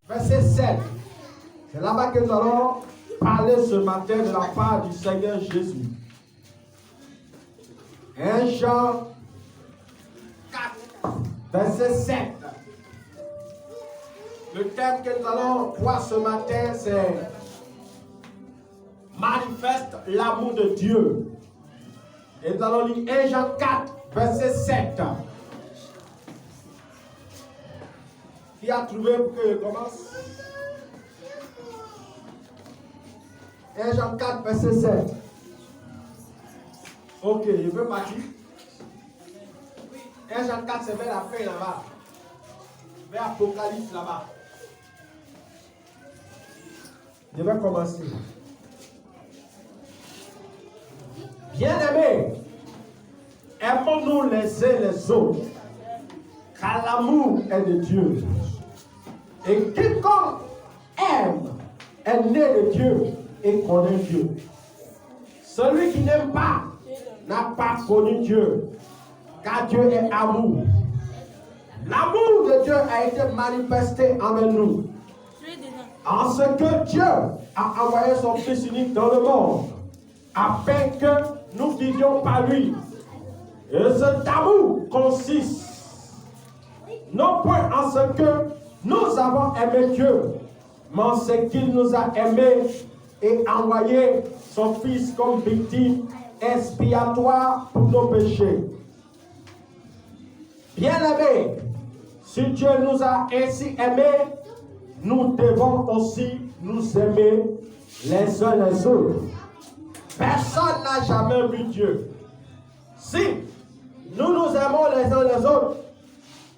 Verset 7. C'est là-bas que nous allons parler ce matin de la part du Seigneur Jésus. 1 Jean 4, verset 7. Le thème que nous allons voir ce matin, c'est manifeste l'amour de Dieu. Et nous allons lire 1 Jean 4, verset 7. Qui a trouvé pour que je commence? 1 Jean 4, verset 7. Ok, je peux partir. 1 Jean 4, c'est vers la fin là-bas. Vers Apocalypse là-bas. Je vais commencer. Bien-aimés, aimons-nous les uns les autres, car l'amour est de Dieu. Et quiconque aime est né de Dieu et connaît Dieu. Celui qui n'aime pas n'a pas connu Dieu, car Dieu est amour. L'amour de Dieu a été manifesté envers nous, en ce que Dieu a envoyé son Fils unique dans le monde, afin que nous vivions par lui. Et cet amour consiste non point en ce que nous avons aimé Dieu, mais en ce qu'il nous a aimés et envoyé son Fils comme victime expiatoire pour nos péchés. Bien-aimés, si Dieu nous a ainsi aimés, nous devons aussi nous aimer les uns les autres. Personne n'a jamais vu Dieu. Si nous nous aimons les uns les autres,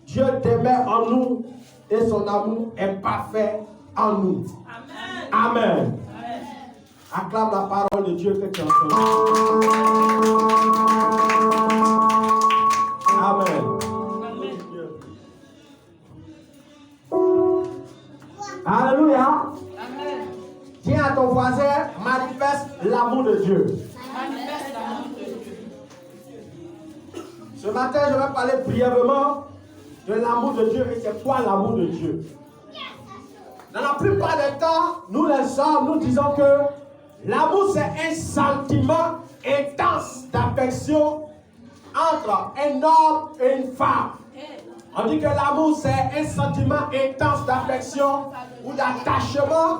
Dieu demeure en nous et son amour est parfait en nous. Amen. Amen. Amen. Acclame la parole de Dieu que tu entends. Amen. Amen. Alléluia. Amen. Dis à ton voisin, manifeste l'amour de Dieu. Manifeste l'amour de Dieu. Ce matin, je vais parler brièvement de l'amour de Dieu. Et c'est quoi l'amour de Dieu? Dans la plupart des temps, nous les hommes, nous disons que l'amour c'est un sentiment intense d'affection entre un homme et une femme. On dit que l'amour c'est un sentiment intense d'affection ou d'attachement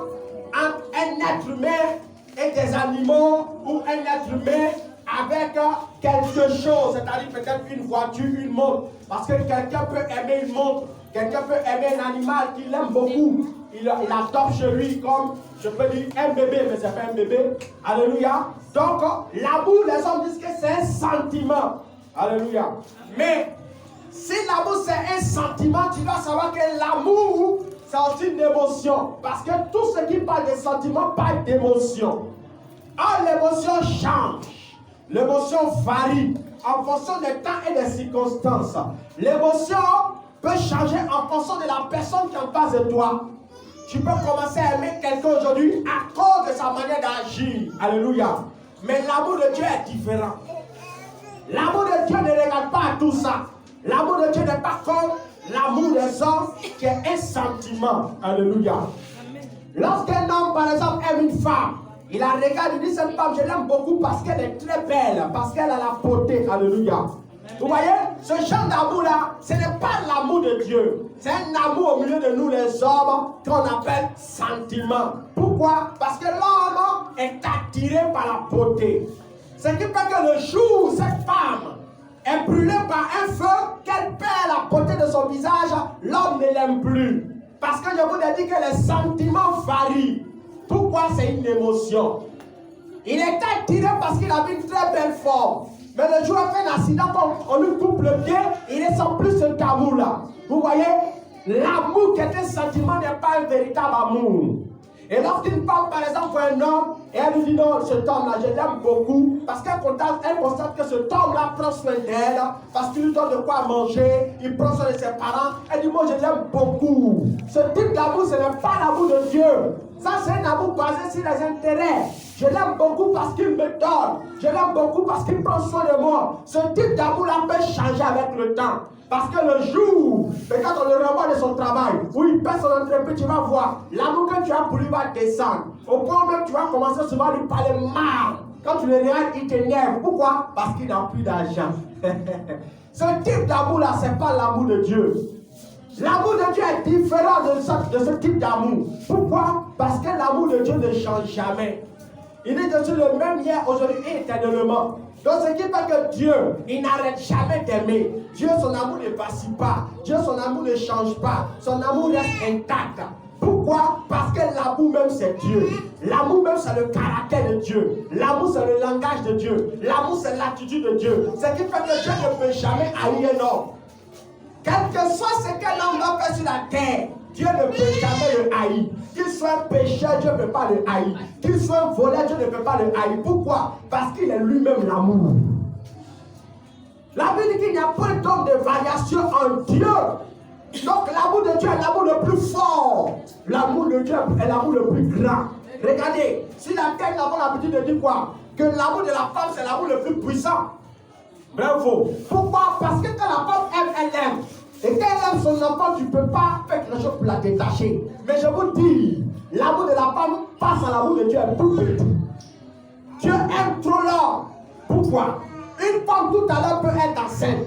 entre un être humain et des animaux, ou un être humain avec quelque chose, c'est-à-dire peut-être une voiture, une montre. Parce que quelqu'un peut aimer une montre, quelqu'un peut aimer un animal qu'il aime beaucoup. Il adopte chez lui comme, je peux dire, un bébé, mais ce n'est pas un bébé. Alléluia. Donc, l'amour, les hommes disent que c'est un sentiment. Alléluia. Mais, si l'amour c'est un sentiment, tu dois savoir que l'amour, c'est aussi une émotion. Parce que tout ce qui parle de sentiment parle d'émotion. Or, l'émotion change. L'émotion varie en fonction des temps et des circonstances. L'émotion peut changer en fonction de la personne qui est en face de toi. Tu peux commencer à aimer quelqu'un aujourd'hui à cause de sa manière d'agir. Alléluia. Mais l'amour de Dieu est différent. L'amour de Dieu ne regarde pas à tout ça. L'amour de Dieu n'est pas comme l'amour des hommes qui est un sentiment. Alléluia. Lorsqu'un homme, par exemple, aime une femme, il la regarde, il dit, cette femme, je l'aime beaucoup parce qu'elle est très belle, parce qu'elle a la beauté. Alléluia. Vous voyez, ce genre d'amour-là, ce n'est pas l'amour de Dieu. C'est un amour au milieu de nous, les hommes, qu'on appelle sentiment. Pourquoi? Parce que l'homme est attiré par la beauté. Ce qui fait que le jour où cette femme est brûlée par un feu, qu'elle perd la beauté de son visage, l'homme ne l'aime plus. Parce que je vous ai dit que les sentiments varient. Pourquoi? C'est une émotion. Il est attiré parce qu'il avait une très belle forme. Mais le jour où il fait un accident, on lui coupe le pied, il ne sent plus ce amour-là. Vous voyez? L'amour qui est un sentiment n'est pas un véritable amour. Et lorsqu'une femme, par exemple, voit un homme, et elle lui dit non, cet homme-là, je l'aime beaucoup, parce qu'elle constate que cet homme-là prend soin d'elle, parce qu'il lui donne de quoi manger, il prend soin de ses parents, elle dit, moi je l'aime beaucoup. Ce type d'amour, ce n'est pas l'amour de Dieu. Ça, c'est un amour basé sur les intérêts. Je l'aime beaucoup parce qu'il me donne. Je l'aime beaucoup parce qu'il prend soin de moi. Ce type d'amour-là peut changer avec le temps. Parce que le jour, quand on le renvoie de son travail, où il perd son entreprise, tu vas voir, l'amour que tu as pour lui va descendre. Au point même, tu vas commencer souvent à lui parler mal. Quand tu le regardes, il t'énerve. Pourquoi? Parce qu'il n'a plus d'argent. Ce type d'amour-là, ce n'est pas l'amour de Dieu. L'amour de Dieu est différent de ce type d'amour. Pourquoi? Parce que l'amour de Dieu ne change jamais. Il est toujours le même hier, aujourd'hui et éternellement. Donc ce qui fait que Dieu, il n'arrête jamais d'aimer. Dieu, son amour ne vacille pas. Dieu, son amour ne change pas. Son amour reste intact. Pourquoi? Parce que l'amour même c'est Dieu. L'amour même c'est le caractère de Dieu. L'amour c'est le langage de Dieu. L'amour c'est l'attitude de Dieu. Ce qui fait que Dieu ne peut jamais haïr un homme. Quel que soit ce qu'un homme va faire sur la terre, Dieu ne peut jamais le haïr. Qu'il soit un pécheur, Dieu ne peut pas le haïr. Qu'il soit un voleur, Dieu ne peut pas le haïr. Pourquoi? Parce qu'il est lui-même l'amour. La Bible dit qu'il n'y a pas donc de variation en Dieu. Donc l'amour de Dieu est l'amour le plus fort. L'amour de Dieu est l'amour le plus grand. Regardez, si la terre n'a pas l'habitude de dire quoi? Que l'amour de la femme c'est l'amour le plus puissant. Bravo. Pourquoi? Parce que quand la femme aime, elle aime. Et quand elle aime son enfant, tu ne peux pas faire quelque chose pour la détacher. Mais je vous dis, l'amour de la femme passe à l'amour de Dieu est tout petit. Dieu aime trop l'homme. Pourquoi? Une femme tout à l'heure peut être enceinte.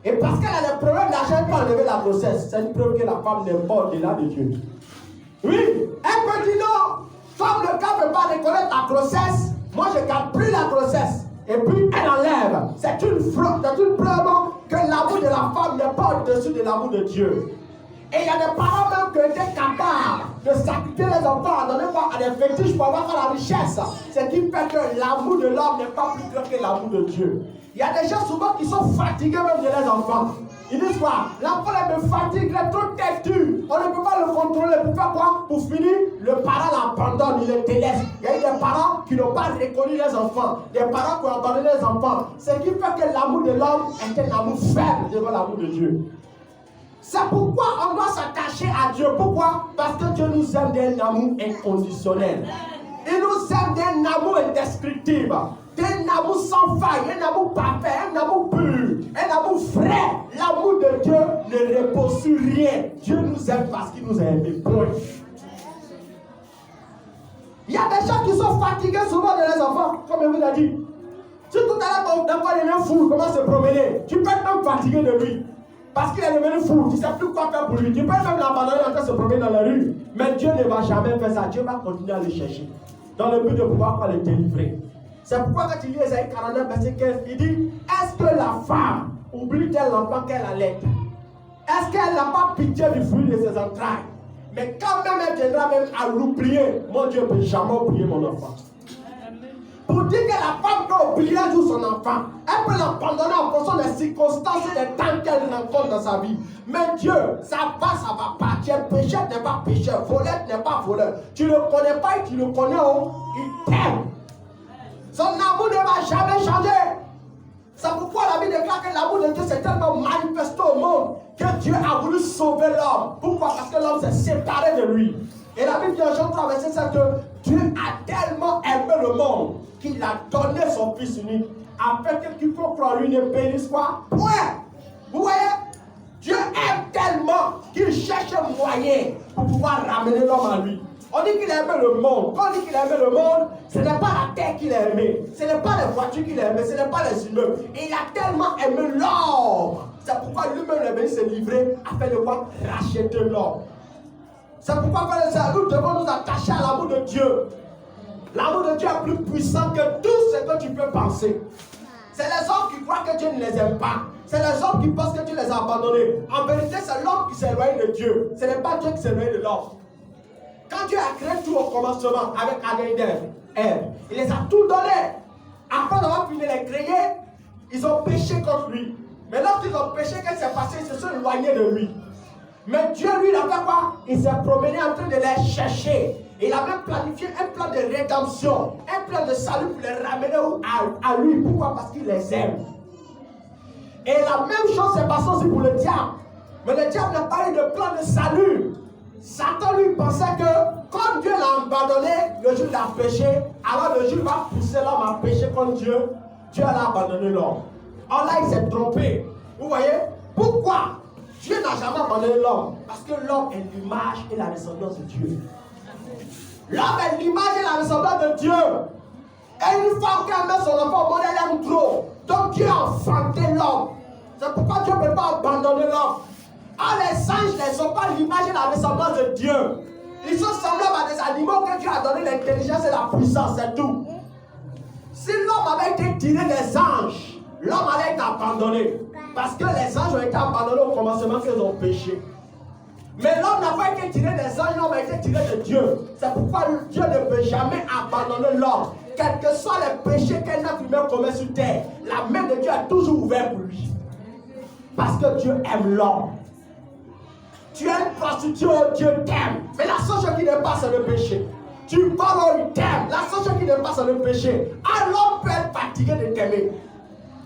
Et parce qu'elle a des problèmes d'argent, elle peut enlever la grossesse. C'est une preuve que la femme n'est pas au-delà de Dieu. Oui, elle peut dire non. Comme le gars ne peut pas reconnaître la grossesse, moi je ne garde plus la grossesse. Et puis elle enlève. C'est une preuve que l'amour de la femme n'est pas au-dessus de l'amour de Dieu. Et il y a des parents même qui étaient capables de sacrifier les enfants, à donner à des fétiches pour avoir la richesse. Ce qui fait que l'amour de l'homme n'est pas plus grand que l'amour de Dieu. Il y a des gens souvent qui sont fatigués même de leurs enfants. Ils disent quoi? L'enfant me fatigue, il est trop têtu. On ne peut pas le contrôler. Pour faire quoi? Pour finir, le parent l'abandonne, il le délaisse. Il y a eu des parents qui n'ont pas reconnu les enfants. Des parents qui ont abandonné les enfants. Ce qui fait que l'amour de l'homme est un amour faible devant l'amour de Dieu. C'est pourquoi on doit s'attacher à Dieu. Pourquoi? Parce que Dieu nous aime d'un amour inconditionnel. Il nous aime d'un amour indescriptible. D'un amour sans faille, un amour parfait, un amour pur, un amour frais. L'amour de Dieu ne repose sur rien. Dieu nous aime parce qu'il nous a aimés. Point. Il y a des gens qui sont fatigués souvent de les enfants, comme je vous l'ai dit. Si tout à l'heure ton enfant devient fou, comment se promener, tu peux être même fatigué de lui. Parce qu'il est devenu fou, tu ne sais plus quoi faire pour lui. Tu peux même l'abandonner en train de se promener dans la rue. Mais Dieu ne va jamais faire ça. Dieu va continuer à le chercher. Dans le but de pouvoir le délivrer. C'est pourquoi quand il lit Ésaïe 49, verset 15, il dit, est-ce que la femme oublie-t-elle l'enfant qu'elle allait? Est-ce qu'elle n'a pas pitié du fruit de ses entrailles? Mais quand même elle viendra même à l'oublier, mon Dieu ne peut jamais oublier mon enfant. Pour dire que la femme peut oublier un jour son enfant, elle peut l'abandonner en fonction des circonstances et des temps qu'elle rencontre dans sa vie. Mais Dieu, ça va pas. Tu es pécheur, n'est pas pécheur, voleur n'est pas voleur. Tu ne le connais pas et tu le connais, il t'aime. Son amour ne va jamais changer. C'est pourquoi la Bible déclare que l'amour de Dieu s'est tellement manifesté au monde que Dieu a voulu sauver l'homme. Pourquoi? Parce que l'homme s'est séparé de lui. Et la Bible dit en Jean 3, verset 7 que Dieu a tellement aimé le monde qu'il a donné son Fils unique afin que quiconque croit en lui ne périsse pas. Point. Vous voyez? Dieu aime tellement qu'il cherche un moyen pour pouvoir ramener l'homme à lui. On dit qu'il a aimé le monde. Quand on dit qu'il a aimé le monde, ce n'est pas la terre qu'il a aimé. Ce n'est pas les voitures qu'il a aimé. Ce n'est pas les immeubles. Il a tellement aimé l'homme. C'est pourquoi lui-même est venu se livrer afin de pouvoir racheter l'homme. C'est pourquoi, frères et sœurs, nous devons nous attacher à l'amour de Dieu. L'amour de Dieu est plus puissant que tout ce que tu peux penser. C'est les hommes qui croient que Dieu ne les aime pas. C'est les hommes qui pensent que Dieu les a abandonnés. En vérité, c'est l'homme qui s'est éloigné de Dieu. Ce n'est pas Dieu qui s'est éloigné de l'homme. Quand Dieu a créé tout au commencement avec Adam et Ève, il les a tout donné. Après avoir fini de les créer, ils ont péché contre lui. Mais lorsqu'ils ont péché, qu'est-ce qui s'est passé? Ils se sont éloignés de lui. Mais Dieu, lui, il a fait quoi? Il s'est promené en train de les chercher. Il a même planifié un plan de rédemption, un plan de salut pour les ramener à lui. Pourquoi? Parce qu'il les aime. Et la même chose s'est passée aussi pour le diable. Mais le diable n'a pas eu de plan de salut. Satan lui pensait que comme Dieu l'a abandonné, le jour il a péché, alors le jour il va pousser l'homme à pécher contre Dieu, Dieu allait abandonner l'homme. Alors là, il s'est trompé. Vous voyez? Pourquoi? Dieu n'a jamais abandonné l'homme. Parce que l'homme est l'image et la ressemblance de Dieu. L'homme est l'image et la ressemblance de Dieu. Et une femme qui aime son enfant, bon, elle aime trop. Donc Dieu a enfanté l'homme. C'est pourquoi Dieu ne peut pas abandonner l'homme. Ah, les anges ne sont pas l'image et la ressemblance de Dieu. Ils sont semblables à des animaux que Dieu a donné l'intelligence et la puissance, c'est tout. Si l'homme avait été tiré des anges, l'homme allait être abandonné. Parce que les anges ont été abandonnés au commencement qu'ils ont péché. Mais l'homme n'a pas été tiré des anges, l'homme a été tiré de Dieu. C'est pourquoi Dieu ne peut jamais abandonner l'homme. Quels que soient les péchés qu'un être humain commet sur terre, la main de Dieu est toujours ouverte pour lui. Parce que Dieu aime l'homme. Tu es une prostituée, Dieu t'aime. Mais la seule chose qui n'est pas, c'est le péché. Tu parles, il t'aime. La seule chose qui n'est pas, c'est le péché. Un homme peut être fatigué de t'aimer.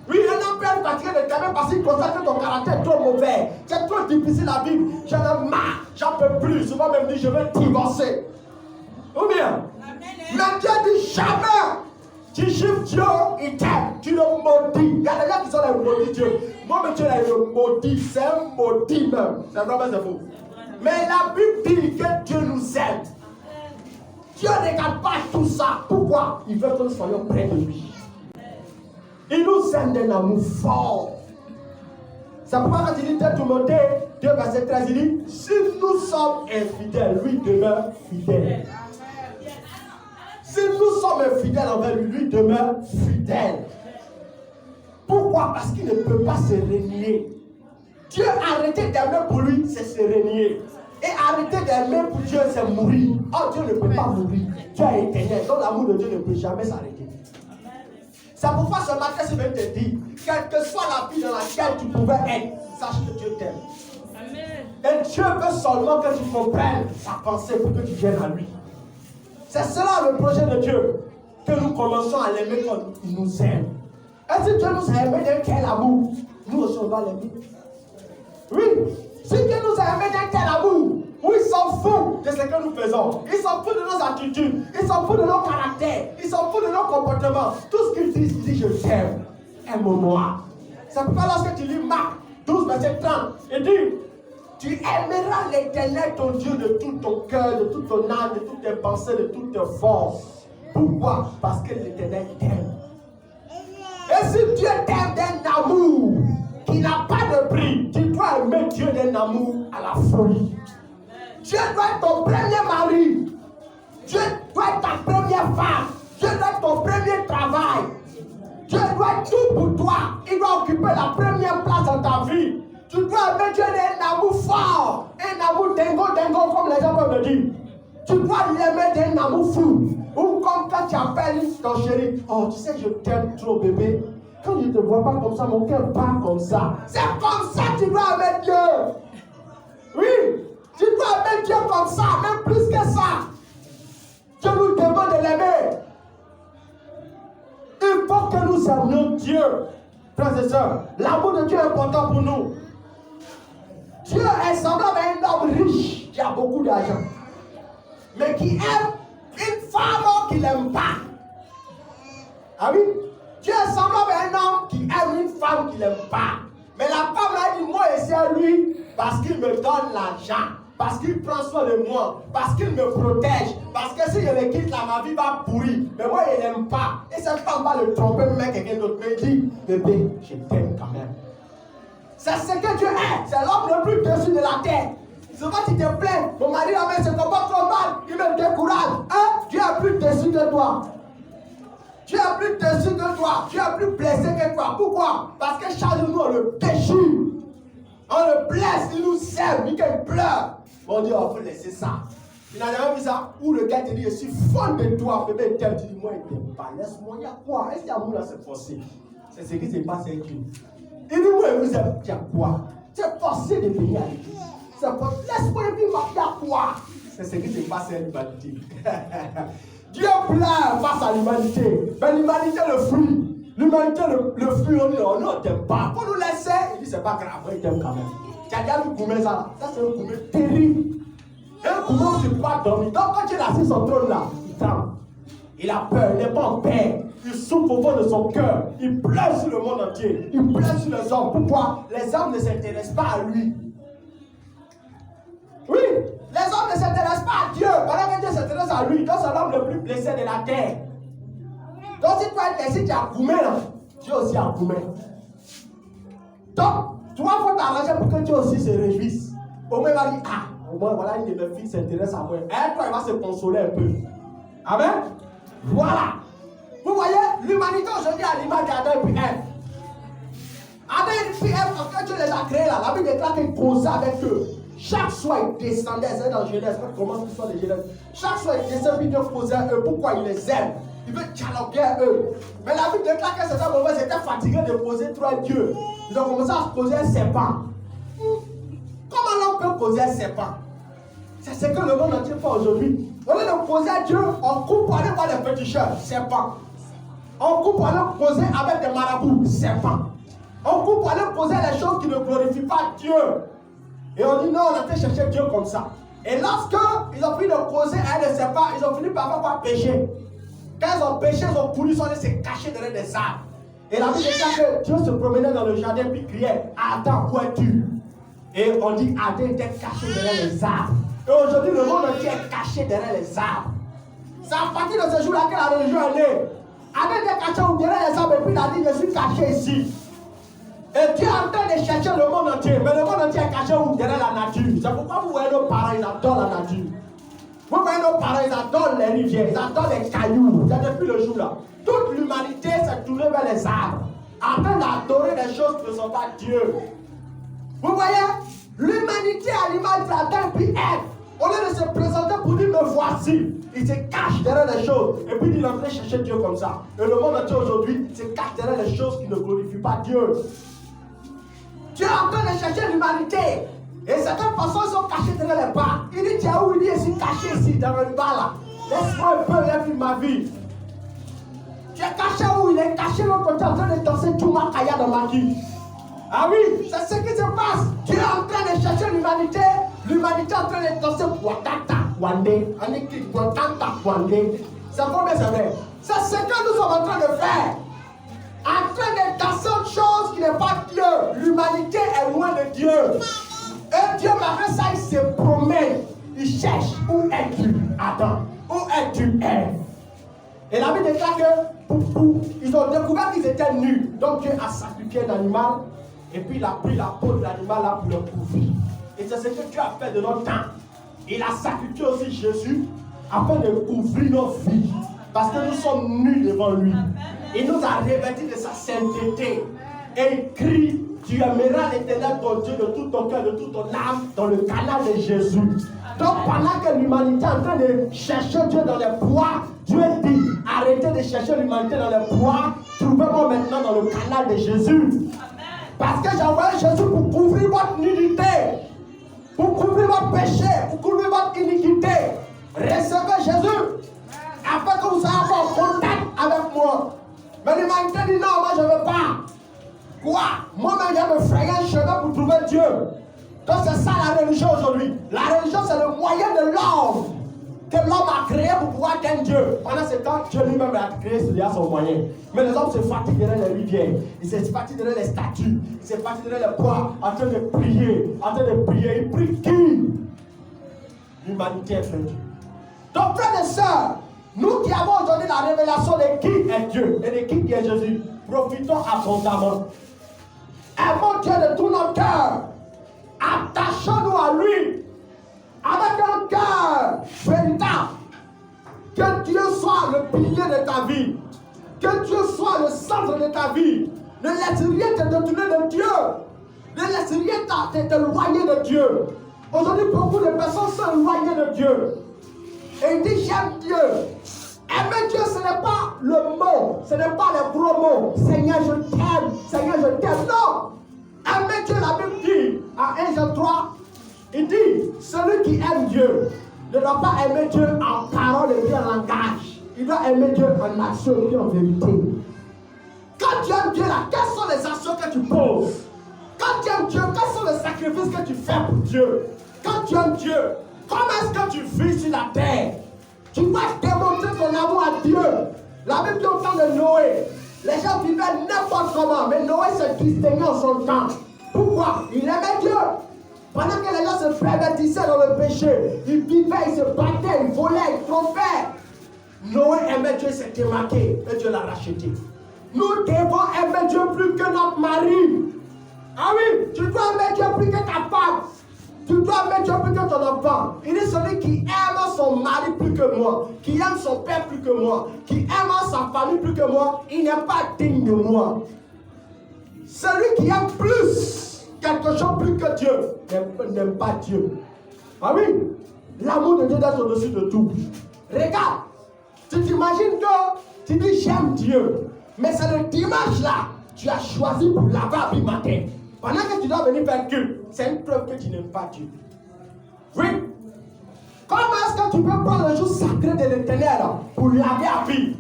Oui, un homme peut être fatigué de t'aimer parce qu'il constate que ton caractère est trop mauvais. C'est trop difficile à vivre. J'en ai marre, j'en peux plus. Souvent même dit, je vais divorcer. Ou bien, mais Dieu dit jamais. Tu chiffres Dieu, il t'aime. Tu le maudis. Il y a des gens qui sont les maudits Dieu. Moi, mais Dieu, il le maudit. C'est un maudit même. C'est vrai, c'est faux. Mais la Bible dit que Dieu nous aime. Dieu ne regarde pas tout ça. Pourquoi? Il veut que nous soyons près de lui. Il nous aime d'un amour fort. C'est pourquoi quand il dit 2 Timothée 2 verset 13, il dit, si nous sommes infidèles, lui demeure fidèle. Si nous sommes infidèles envers lui, lui demeure fidèle. Pourquoi? Parce qu'il ne peut pas se renier. Dieu arrêter d'aimer pour lui, c'est se renier. Et arrêter d'aimer pour Dieu, c'est mourir. Oh, Dieu ne peut pas mourir. Dieu est éternel. Donc l'amour de Dieu ne peut jamais s'arrêter. C'est pourquoi ce matin, je vais te dire, quelle que soit la vie dans laquelle tu pouvais être, sache que Dieu t'aime. Et Dieu veut seulement que tu comprennes sa pensée pour que tu viennes à lui. C'est cela le projet de Dieu. Que nous commençons à l'aimer comme il nous aime. Et si Dieu nous a aimé d'un tel amour, nous aussi on va l'aimer. Oui. Si Dieu nous a aimé d'un tel amour, où il s'en fout de ce que nous faisons. Il s'en fout de nos attitudes. Il s'en fout de nos caractères. Il s'en fout de nos comportements. Tout ce qu'il dit, il dit je t'aime. Aime-moi. C'est pourquoi lorsque tu lis Marc 12, verset 30, il dit, tu aimeras l'Éternel ton Dieu de tout ton cœur, de toute ton âme, de toutes tes pensées, de toutes tes forces. Pourquoi? Parce que l'Éternel t'aime. Et si Dieu t'aime d'un amour qui n'a pas de prix, tu dois aimer Dieu d'un amour à la folie. Dieu doit être ton premier mari. Dieu doit être ta première femme. Dieu doit être ton premier travail. Dieu doit être tout pour toi. Il doit occuper la première place dans ta vie. Tu dois aimer Dieu d'un amour fort. Un amour dingo, comme les gens peuvent le dire. Tu dois l'aimer d'un amour fou. Ou comme quand tu appelles ton chéri. Oh, tu sais, je t'aime trop, bébé. Quand je ne te vois pas comme ça, mon cœur bat comme ça. C'est comme ça que tu dois aimer Dieu. Oui. Tu dois aimer Dieu comme ça, même plus que ça. Dieu nous demande de l'aimer. Il faut que nous aimions Dieu. Frères et sœurs, l'amour de Dieu est important pour nous. Dieu est semblable à un homme riche qui a beaucoup d'argent, mais qui aime une femme qui ne l'aime pas. Ah oui? Dieu est semblable à un homme qui aime une femme qui ne l'aime pas. Mais la femme a dit, moi et c'est lui, parce qu'il me donne l'argent. Parce qu'il prend soin de moi, parce qu'il me protège, parce que si je le quitte là, ma vie va pourrir. Mais moi, je n'aime pas. Et cette femme va le tromper, même quelqu'un d'autre me dit, bébé, je t'aime quand même. C'est ce que Dieu est. C'est l'homme le plus déçu de la terre. Souvent, tu te plains, mon mari se comporte trop mal, il me décourage. Hein? Dieu est plus déçu que toi. Dieu est plus déçu que toi. Dieu est plus blessé que toi. Pourquoi? Parce que chaque jour, on le déchire. On le blesse, il nous aime, il pleure. On dit, on faut laisser ça. Tu n'as jamais vu ça? Où le gars te dit, je suis fan de toi, bébé, t'aime. Tu dis, moi, il t'aime pas. Laisse-moi, il y a quoi? Est-ce qu'il y a l'amour là, c'est forcé? C'est ce qui s'est passé avec lui. Il dit, moi, il vous aime. Il y a quoi? Tu es forcé de venir à l'église. Laisse-moi et puis marier à quoi? C'est ce qui se passe à l'humanité. Dieu pleure face à l'humanité. Mais l'humanité le fuit. L'humanité le fuit. On dit, oh non, on t'aime pas. Pour nous laisser, il dit, c'est pas grave, il t'aime quand même. Tu as déjà vu Goumé ça? Ça, c'est un Goumé terrible. Un Goumé où tu ne peux pas dormir. Donc, quand tu es assis sur son trône là, il tremble. Il a peur, il n'est pas en paix. Il souffre au fond de son cœur. Il pleure sur le monde entier. Il pleure sur les hommes. Pourquoi? Les hommes ne s'intéressent pas à lui. Oui, les hommes ne s'intéressent pas à Dieu. Pendant que Dieu s'intéresse à lui, donc c'est l'homme le plus blessé de la terre. Donc si toi si tu as Goumé là, Dieu aussi a Goumé. Donc, toi, il faut t'arranger pour que Dieu aussi se réjouisse. Au moins, il va dire, ah, au moins, voilà, une de mes filles s'intéresse à moi. Et toi, il va se consoler un peu. Amen. Voilà. Vous voyez, l'humanité aujourd'hui a l'image d'Adam et Ève. Adam et puis Ève, parce que Dieu les a créés là, la Bible déclare qu'il causait avec eux. Chaque soir, il descendait, c'est dans Genèse, comment l'histoire de Genèse. Chaque soir, il descendait, Dieu causait à eux. Pourquoi il les aime? Il veut dialoguer à eux. Mais la Bible déclare que ces hommes étaient fatigués de poser trois dieux. Ils ont commencé à poser un serpent. Comment l'homme peut poser un serpent? C'est ce que le monde entier fait aujourd'hui. Au lieu de poser à Dieu, on coupe pour aller voir les féticheurs, serpent. On coupe pour aller poser avec des marabouts, serpent. On coupe pour aller poser les choses qui ne glorifient pas Dieu. Et on dit non, on a fait chercher Dieu comme ça. Et lorsque ils ont fini de causer avec les serpents, ils ont fini par faire pécher. Quand ils ont péché, ils ont couru, ils sont allés se cacher derrière des arbres. Et la Bible dit que Dieu se promenait dans le jardin puis criait, Adam, où es-tu? Et on dit, Adam était caché derrière les arbres. Et aujourd'hui, le monde entier est caché derrière les arbres. C'est à partir de ce jour-là que la religion est née. Adam était caché derrière les arbres et puis il a dit, je suis caché ici. Et Dieu est en train de chercher le monde entier. Mais le monde entier est caché derrière la nature. C'est pourquoi vous voyez nos parents, ils adorent la nature. Vous voyez nos parents, ils adorent les rivières, ils adorent les cailloux. C'est depuis le jour là. Toute l'humanité s'est tournée vers les arbres. En train d'adorer des choses qui ne sont pas Dieu. Vous voyez, l'humanité à l'image d'Adam puis Ève. Au lieu de se présenter pour dire me voici, il se cache derrière les choses. Et puis il est en train de chercher Dieu comme ça. Et le monde entier aujourd'hui se cache derrière les choses qui ne glorifient pas Dieu. Dieu est en train de chercher l'humanité. Et certaines personnes sont cachées derrière les bas. Il dit, tu es où? Il dit, je suis caché ici, dans le bas là. Laisse-moi un peu vivre ma vie. Tu es caché où? Il est caché de l'autre côté en train de danser Touma Kaya dans ma vie. Ah oui, c'est ce qui se passe. Dieu est en train de chercher l'humanité. L'humanité est en train de danser Ouatata, Wandé. Aniki, Ouatata, Wandé. C'est combien c'est vrai? C'est ce que nous sommes en train de faire. En train de danser autre chose qui n'est pas Dieu. L'humanité est loin de Dieu. Et Dieu, malgré ça, il se promène. Il cherche. Où es-tu, Adam? Où es-tu, Ève? Et la Bible déclare que ils ont découvert qu'ils étaient nus. Donc Dieu a sacrifié un animal. Et puis il a pris la peau de l'animal là pour le couvrir. Et c'est ce que Dieu a fait de notre temps. Il a sacrifié aussi Jésus afin de couvrir nos vies. Parce que nous sommes nus devant lui. Il nous a revêtis de sa sainteté. Et il crie, tu aimeras l'Éternel ton Dieu de tout ton cœur, de toute ton âme, dans le canal de Jésus. Donc pendant que l'humanité est en train de chercher Dieu dans les bois, Dieu dit, arrêtez de chercher l'humanité dans les bois, trouvez-moi maintenant dans le canal de Jésus. Parce que j'ai envoyé Jésus pour couvrir votre nudité, pour couvrir votre péché, pour couvrir votre iniquité. Recevez Jésus, afin que vous soyez en contact avec moi. Mais l'humanité dit non, moi je ne veux pas. Quoi? Moi-même, je vais me frayer un chemin pour trouver Dieu. Donc c'est ça la religion aujourd'hui. La religion, c'est le moyen de l'homme que l'homme a créé pour pouvoir atteindre Dieu. Pendant ce temps, Dieu lui-même a créé, il a son moyen. Mais les hommes se fatiguent derrière les rivières, ils se fatiguent derrière les statues, ils se fatiguent derrière les bois, en train de prier, Ils prient qui? L'humanité est perdue. Donc, frères et sœurs, nous qui avons aujourd'hui la révélation de qui est Dieu et de qui est Jésus, profitons abondamment. Aimons Dieu de tout notre cœur. Attachons-nous à lui avec un cœur véritable. Que Dieu soit le pilier de ta vie. Que Dieu soit le centre de ta vie. Ne laisse rien te détourner de Dieu. Ne laisse rien t'éloigner de Dieu. Aujourd'hui, beaucoup de personnes sont éloignées de Dieu. Et ils disent j'aime Dieu. Aimer Dieu, ce n'est pas le mot, ce n'est pas les gros mots. Seigneur, je t'aime. Seigneur, je t'aime. Non. Aimer Dieu, la Bible dit à 1 Jean 3, Il dit, celui qui aime Dieu ne doit pas aimer Dieu en parole et en langage. Il doit aimer Dieu en action et en vérité. Quand tu aimes Dieu, là, quelles sont les actions que tu poses? Quand tu aimes Dieu, quels sont les sacrifices que tu fais pour Dieu? Quand tu aimes Dieu, comment est-ce que tu vis sur la terre? Tu dois démontrer ton amour à Dieu. La Bible dit au temps de Noé, les gens vivaient n'importe comment, mais Noé se distinguait en son temps. Pourquoi? Il aimait Dieu. Pendant que les gens se pervertissaient dans le péché, ils vivaient, ils se battaient, ils volaient, ils trompaient. Noé aimait Dieu, s'est démarqué, et Dieu l'a racheté. Nous devons aimer Dieu plus que notre mari. Ah oui, tu dois aimer Dieu plus que ta femme. Tu dois aimer Dieu plus que ton enfant. Il est celui qui aime son mari plus que moi, qui aime son père plus que moi, qui aime sa famille plus que moi, il n'est pas digne de moi. Celui qui aime plus quelque chose plus que Dieu n'aime pas Dieu. Ah oui, l'amour de Dieu est au-dessus de tout. Regarde, tu t'imagines que tu dis j'aime Dieu, mais c'est le dimanche là, tu as choisi pour laver à bi matin. Pendant que tu dois venir faire culte, c'est une preuve que tu n'aimes pas Dieu. Oui. Comment est-ce que tu peux prendre le jour sacré de l'Éternel pour laver à vie?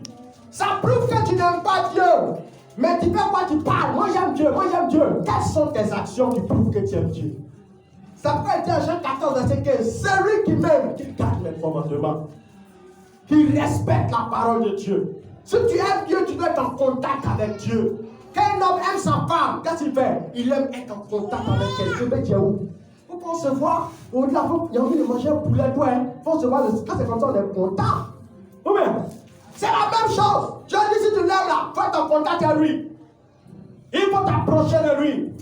Ça prouve que tu n'aimes pas Dieu. Mais tu fais quoi? Tu parles. Moi j'aime Dieu, moi j'aime Dieu. Quelles sont tes actions qui prouvent que tu aimes Dieu? Ça peut être Jean 14, verset 15. Celui qui m'aime, qu'il garde mes commandements. Qu'il respecte la parole de Dieu. Si tu aimes Dieu, tu dois être en contact avec Dieu. Quand un homme aime sa femme, qu'est-ce qu'il fait? Il aime être en contact avec elle. Mais tu es où? Il faut qu'on se voit. Il a envie de manger un poulet, toi. Il faut se voir. Quand c'est comme ça, on est content. Oui, c'est la même chose. Dieu dit, si tu l'aimes là, faut être en contact avec lui. Il faut t'approcher de lui.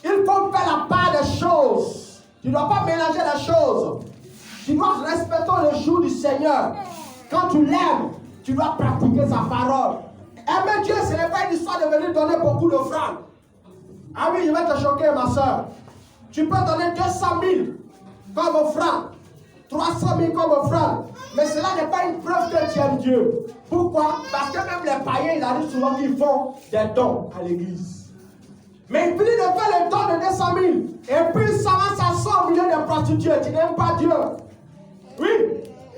Il faut faire la part des choses. Tu ne dois pas mélanger les choses. Tu dois respecter le jour du Seigneur. Quand tu l'aimes, tu dois pratiquer sa parole. Aimer Dieu, ce n'est pas une histoire de venir donner beaucoup d'offrandes. Ah oui, je vais te choquer, ma soeur. Tu peux donner 200 000 comme offrande, 300 000 comme offrande, mais cela n'est pas une preuve que tu aimes Dieu. Pourquoi? Parce que même les païens, il arrive souvent qu'ils font des dons à l'église. Mais il finit de faire les dons de 200 000, et puis ça va s'asseoir au milieu des prostituées. Tu n'aimes pas Dieu. Oui,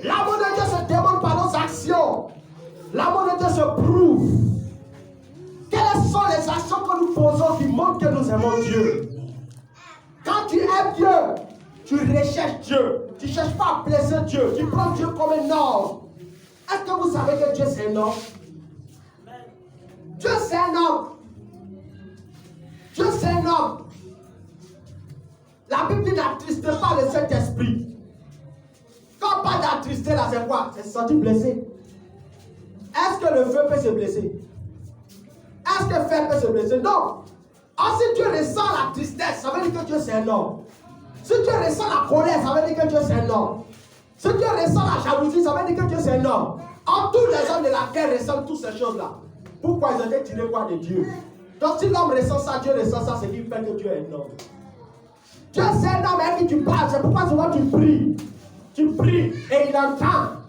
l'amour de Dieu se démontre par nos actions. L'amour de Dieu se prouve. Quelles sont les actions que nous posons qui montrent que nous aimons Dieu? Quand tu aimes Dieu, tu recherches Dieu. Tu ne cherches pas à plaisir Dieu. Tu prends Dieu comme un homme. Est-ce que vous savez que Dieu c'est un homme? Dieu c'est un homme. Dieu c'est un homme. La Bible dit n'attristez pas le Saint-Esprit. Quand on parle d'attrister là, c'est quoi? C'est se sentir blessé. Est-ce que le feu peut se blesser? Est-ce que le fer peut se blesser? Non. Ah, si Dieu ressent la tristesse, ça veut dire que Dieu c'est un homme. Si Dieu ressent la colère, ça veut dire que Dieu c'est un homme. Si Dieu ressent la jalousie, ça veut dire que Dieu c'est un homme. En tous les hommes de la terre ressentent toutes ces choses-là. Pourquoi ils ont été tirés quoi de Dieu? Donc si l'homme ressent ça, Dieu ressent ça, c'est qu'il fait que Dieu est un homme. Dieu c'est un homme avec qui tu parles, c'est pourquoi souvent tu pries. Tu pries et il entend.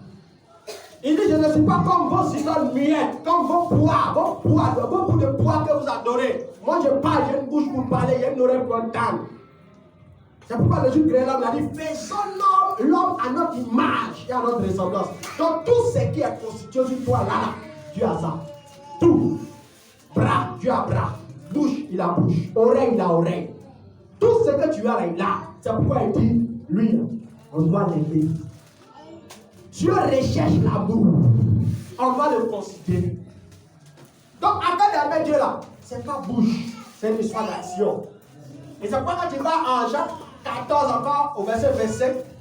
Il dit, je ne suis pas comme vos citronnes muettes, comme vos pois, beaucoup de pois que vous adorez. Moi je parle, j'ai une bouche pour parler, j'ai une oreille pour entendre. C'est pourquoi le Dieu créé l'homme, il a dit, faisons l'homme à notre image et à notre ressemblance. Donc tout ce qui est constitué sur toi, là, Dieu a ça. Tout. Bras, Dieu a bras. Bouche, il a bouche. Oreille, il a oreille. Tout ce que tu as là, il a. C'est pourquoi il dit, lui, on doit l'aimer. Dieu recherche l'amour. On doit le considérer. Donc, avant d'aimer Dieu là, c'est pas bouche, c'est une histoire d'action. Et c'est pourquoi quand tu vas en Jacques 14 encore, au verset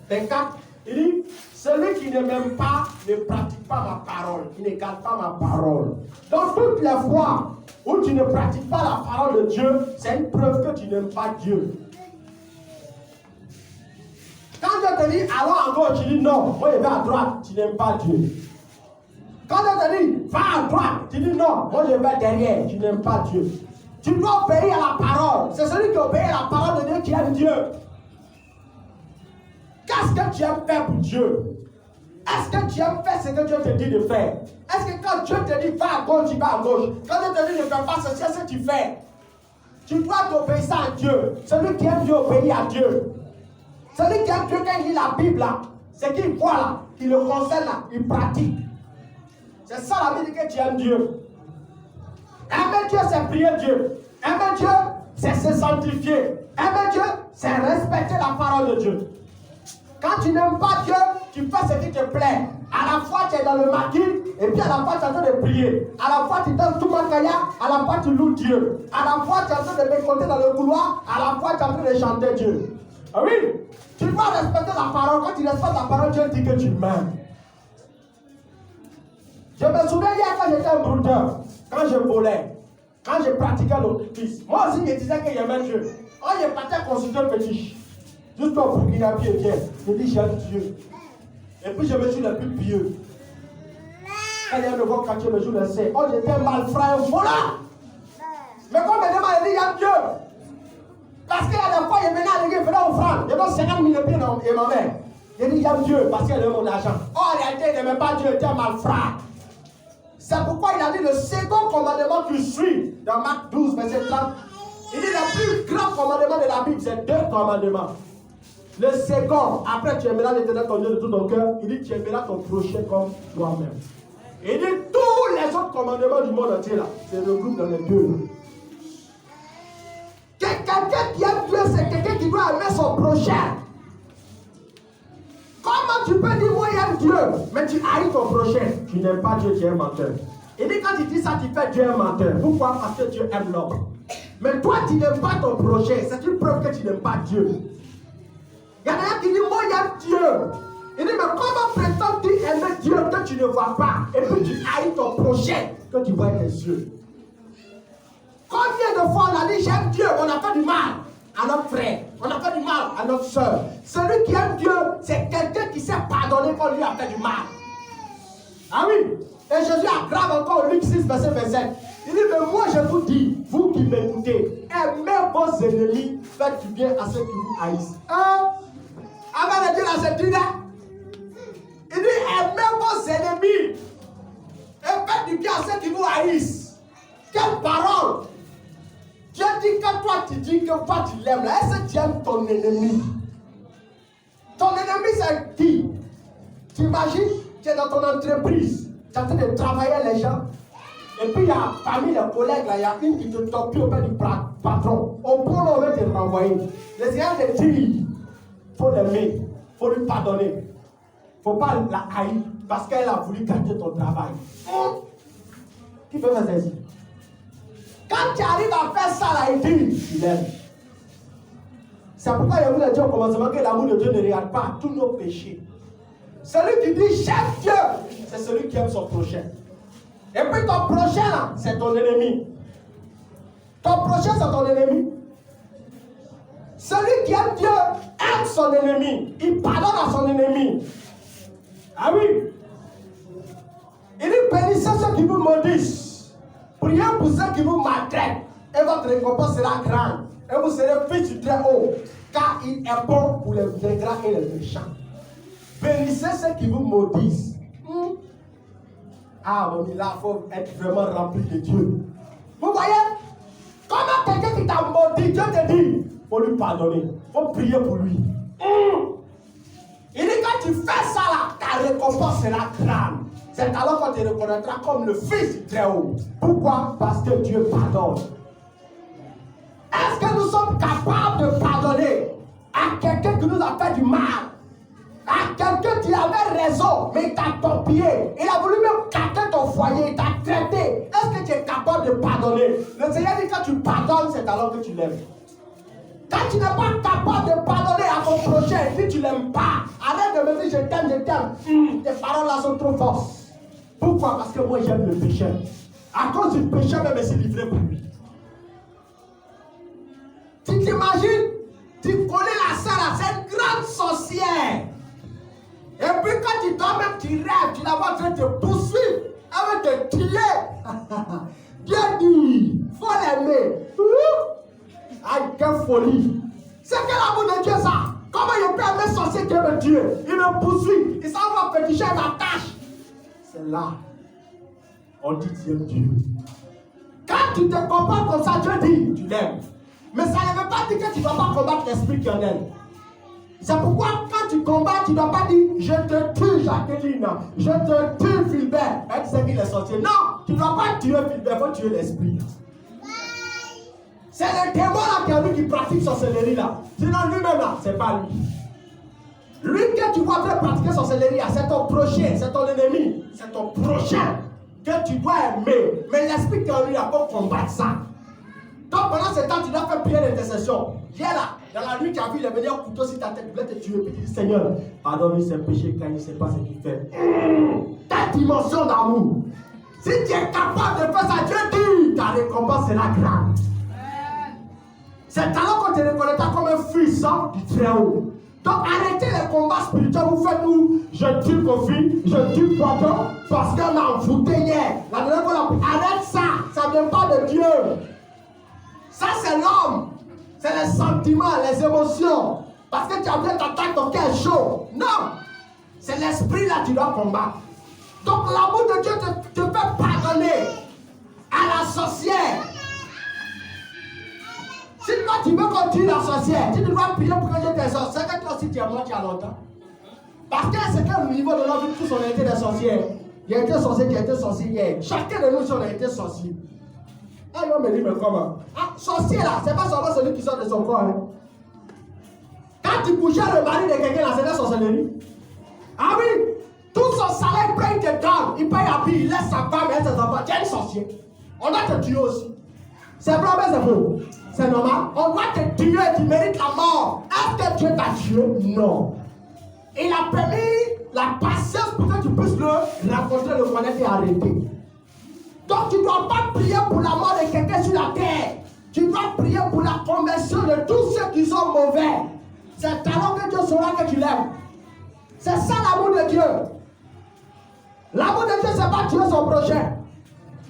24, il dit, celui qui ne m'aime pas ne pratique pas ma parole, qui ne garde pas ma parole. Donc, toutes les fois où tu ne pratiques pas la parole de Dieu, c'est une preuve que tu n'aimes pas Dieu. Quand Dieu te dit allons à gauche, tu dis non, moi je vais à droite, tu n'aimes pas Dieu. Quand Dieu te dit va à droite, tu dis non, moi je vais derrière, tu n'aimes pas Dieu. Tu dois obéir à la parole. C'est celui qui obéit à la parole de Dieu qui aime Dieu. Qu'est-ce que tu aimes faire pour Dieu? Est-ce que tu aimes faire ce que Dieu te dit de faire? Est-ce que quand Dieu te dit va à gauche, tu vas à gauche? Quand Dieu te dit ne fais pas ceci, c'est ce que tu fais. Tu dois t'obéir à Dieu. Celui qui aime Dieu obéit à Dieu. Celui qui aime Dieu, quand il lit la Bible, là, c'est qu'il voit là, qu'il le concerne là, il pratique. C'est ça la Bible dit que tu aimes Dieu. Aimer Dieu, c'est prier Dieu. Aimer Dieu, c'est se sanctifier. Aimer Dieu, c'est respecter la parole de Dieu. Quand tu n'aimes pas Dieu, tu fais ce qui te plaît. À la fois, tu es dans le maquis, et puis à la fois, tu es en train de prier. À la fois, tu donnes tout Makaya, à la fois, tu loues Dieu. À la fois, tu es en train de m'écouter dans le couloir, à la fois, tu es en train de chanter Dieu. Ah oui, tu dois respecter la parole. Quand tu respectes la parole, Dieu dit que tu m'aimes. Je me souviens hier quand j'étais un brouteur, quand je volais, quand je pratiquais l'autisme. Moi aussi, je disais que j'aimais Dieu. Oh, je partais consulter le petit. Juste pour qu'il a pied bien. Je dis j'aime Dieu. Et puis je me suis le plus pieux. Quand il y a le grand quartier, le jour le sait. Oh, j'étais malfrat, un voleur. Mais quand me demande, il dit j'aime Dieu. Parce qu'il y a des fois, il venait à l'église, il venait offrande. Il donne 50 000 pieds et ma mère. Il dit j'aime Dieu parce qu'elle aime mon argent. Oh, en réalité, il n'aimait pas Dieu, il était malfrat. C'est pourquoi il a dit le second commandement que suis dans Marc 12, verset 30. Il dit le plus grand commandement de la Bible, c'est 2 commandements. Le second, après tu aimeras l'Éternel ton Dieu de tout ton cœur, il dit tu aimeras ton prochain comme toi-même. Il dit tous les autres commandements du monde entier là, c'est regroupé dans les 2. Quelqu'un qui aime Dieu, c'est quelqu'un qui doit aimer son prochain. Comment tu peux dire moi j'aime Dieu, mais tu haïs ton prochain? Tu n'aimes pas Dieu, tu es un menteur. Il dit quand tu dis ça, tu fais Dieu un menteur. Pourquoi? Parce que Dieu aime l'homme. Mais toi, tu n'aimes pas ton prochain. C'est une preuve que tu n'aimes pas Dieu. Il y en a un qui dit moi j'aime Dieu. Il dit mais comment prétends-tu aimer Dieu que tu ne vois pas? Et puis tu haïs ton prochain que tu vois avec tes yeux. Combien de fois on a dit j'aime Dieu, on a fait du mal à notre frère, on a fait du mal à notre soeur. Celui qui aime Dieu, c'est quelqu'un qui sait pardonner quand lui a fait du mal. Ah oui. Et Jésus aggrave encore Luc 6, verset 27. Il dit, mais moi je vous dis, vous qui m'écoutez, aimez vos ennemis, faites du bien à ceux qui vous haïssent. Avant de dire la Septime, il dit, aimez vos ennemis, et faites du bien à ceux qui vous haïssent. Quelle parole! Dieu dit que toi tu dis que toi tu l'aimes, est-ce que tu aimes ton ennemi? Ton ennemi c'est qui? Tu imagines, tu es dans ton entreprise, tu es en train de travailler les gens, et puis il y a parmi les collègues là, il y a une qui te torpille auprès du patron. Au point où on veut te renvoyer. Le Seigneur te dit, il faut l'aimer, il faut lui pardonner. Il ne faut pas la haïr parce qu'elle a voulu garder ton travail. Qui peut faire ça ici? Quand tu arrives à faire ça là, il dit, tu l'aimes. C'est pourquoi il vous a dit au commencement que l'amour de Dieu ne regarde pas tous nos péchés. Celui qui dit j'aime Dieu, c'est celui qui aime son prochain. Et puis ton prochain là, c'est ton ennemi. Ton prochain c'est ton ennemi. Celui qui aime Dieu aime son ennemi. Il pardonne à son ennemi. Ah oui. Il dit bénissez ceux qui vous maudissent. Priez pour ceux qui vous maltraitent. Et votre récompense sera grande. Et vous serez fils du très haut. Car il est bon pour les ingrats et les méchants. Bénissez ceux qui vous maudissent. Ah, mon là, il faut être vraiment rempli de Dieu. Vous voyez? Comment quelqu'un qui t'a maudit, Dieu te dit, il faut lui pardonner. Il faut prier pour lui. Il dit quand tu fais ça là, ta récompense sera grande. C'est alors qu'on te reconnaîtra comme le Fils du Très-Haut. Pourquoi? Parce que Dieu pardonne. Est-ce que nous sommes capables de pardonner à quelqu'un qui nous a fait du mal? À quelqu'un qui avait raison, mais il t'a torpillé. Il a voulu même casser ton foyer, il t'a traité. Est-ce que tu es capable de pardonner? Le Seigneur dit que quand tu pardonnes, c'est alors que tu l'aimes. Quand tu n'es pas capable de pardonner à ton prochain, si tu ne l'aimes pas, arrête de me dire je t'aime, je t'aime. Tes paroles là sont trop fortes. Pourquoi? Parce que moi j'aime le péché. À cause du péché, même je suis livré pour lui. Tu t'imagines? Tu connais la sœur là, c'est une grande sorcière. Et puis quand tu dors même, tu rêves, tu la vois en train de te poursuivre, elle veut te tuer. Dieu dit, il faut l'aimer. Aïe, quelle folie. C'est quel amour de Dieu ça? Comment il peut aimer sorcier qui aime Dieu? Il me poursuit, il s'en va péticher, il m'attache. C'est là, on dit tu aimes Dieu. Quand tu te comportes comme ça, Dieu dit, tu l'aimes. Mais ça ne veut pas dire que tu ne vas pas combattre l'esprit qui en elle. C'est pourquoi quand tu combats, tu ne dois pas dire je te tue Jacqueline, je te tue Philbert. Elle sait qu'il est sorti. Non, tu ne dois pas tuer Philbert, il faut tuer l'esprit. C'est le démon là qui a lui qui pratique sorcellerie là. Sinon lui-même là, c'est pas lui. Lui que tu vois très pratiquer sorcellerie là, c'est ton prochain, c'est ton ennemi, c'est ton prochain que tu dois aimer. Mais l'esprit qui est en lui là pour combattre ça. Donc pendant ce temps, tu dois faire prière d'intercession. Viens là, dans la nuit, tu as vu, il est venu un couteau sur ta tête, il voulait te tuer. Puis tu dis, Seigneur, pardonne-lui ses péchés quand il ne sait pas ce qu'il fait. Ta dimension d'amour. Si tu es capable de faire ça, Dieu dit, ta récompense sera grande. C'est alors qu'on te reconnaîtra comme un fils du Très-Haut. Donc arrêtez les combats spirituels, vous faites où je tue Kofi, je tue Papa, parce qu'on a envoûté hier. La dernière fois, arrête ça ne vient pas de Dieu. Ça c'est l'homme, c'est les sentiments, les émotions. Parce que tu as bien ta tête, ton cœur chaud. Non, c'est l'esprit là que tu dois combattre. Donc l'amour de Dieu te fait pardonner à la sorcière. Si toi tu veux qu'on tue la sorcière, tu dois prier pour que Dieu t'exauce. C'est que toi aussi tu es mort il y a longtemps. Parce que c'est qu'au niveau de notre vie, tous on a été des sorcières. Il y a été sorcier qui a été sorcier hier. Chacun de nous, on a été sorcier. Ah, il va me dire, mais comment? Ah, sorcier là, c'est pas seulement celui qui sort de son corps. Hein. Quand tu couchais le mari de quelqu'un là, c'est la sorcellerie. Ah oui, tout son salaire, il paye tes dents, il paye à vie, il laisse sa femme et ses enfants. Tu es un sorcier. On doit te tuer aussi. C'est vrai, mais c'est faux. C'est normal. On doit te tuer, tu mérites la mort. Est-ce que Dieu t'a tué? Non. Il a permis la patience pour que tu puisses le rencontrer, le connaître et arrêter. Donc tu ne dois pas prier pour la mort de quelqu'un sur la terre. Tu dois prier pour la conversion de tous ceux qui sont mauvais. C'est alors que Dieu saura que tu l'aimes. C'est ça l'amour de Dieu. L'amour de Dieu, c'est pas tuer son prochain.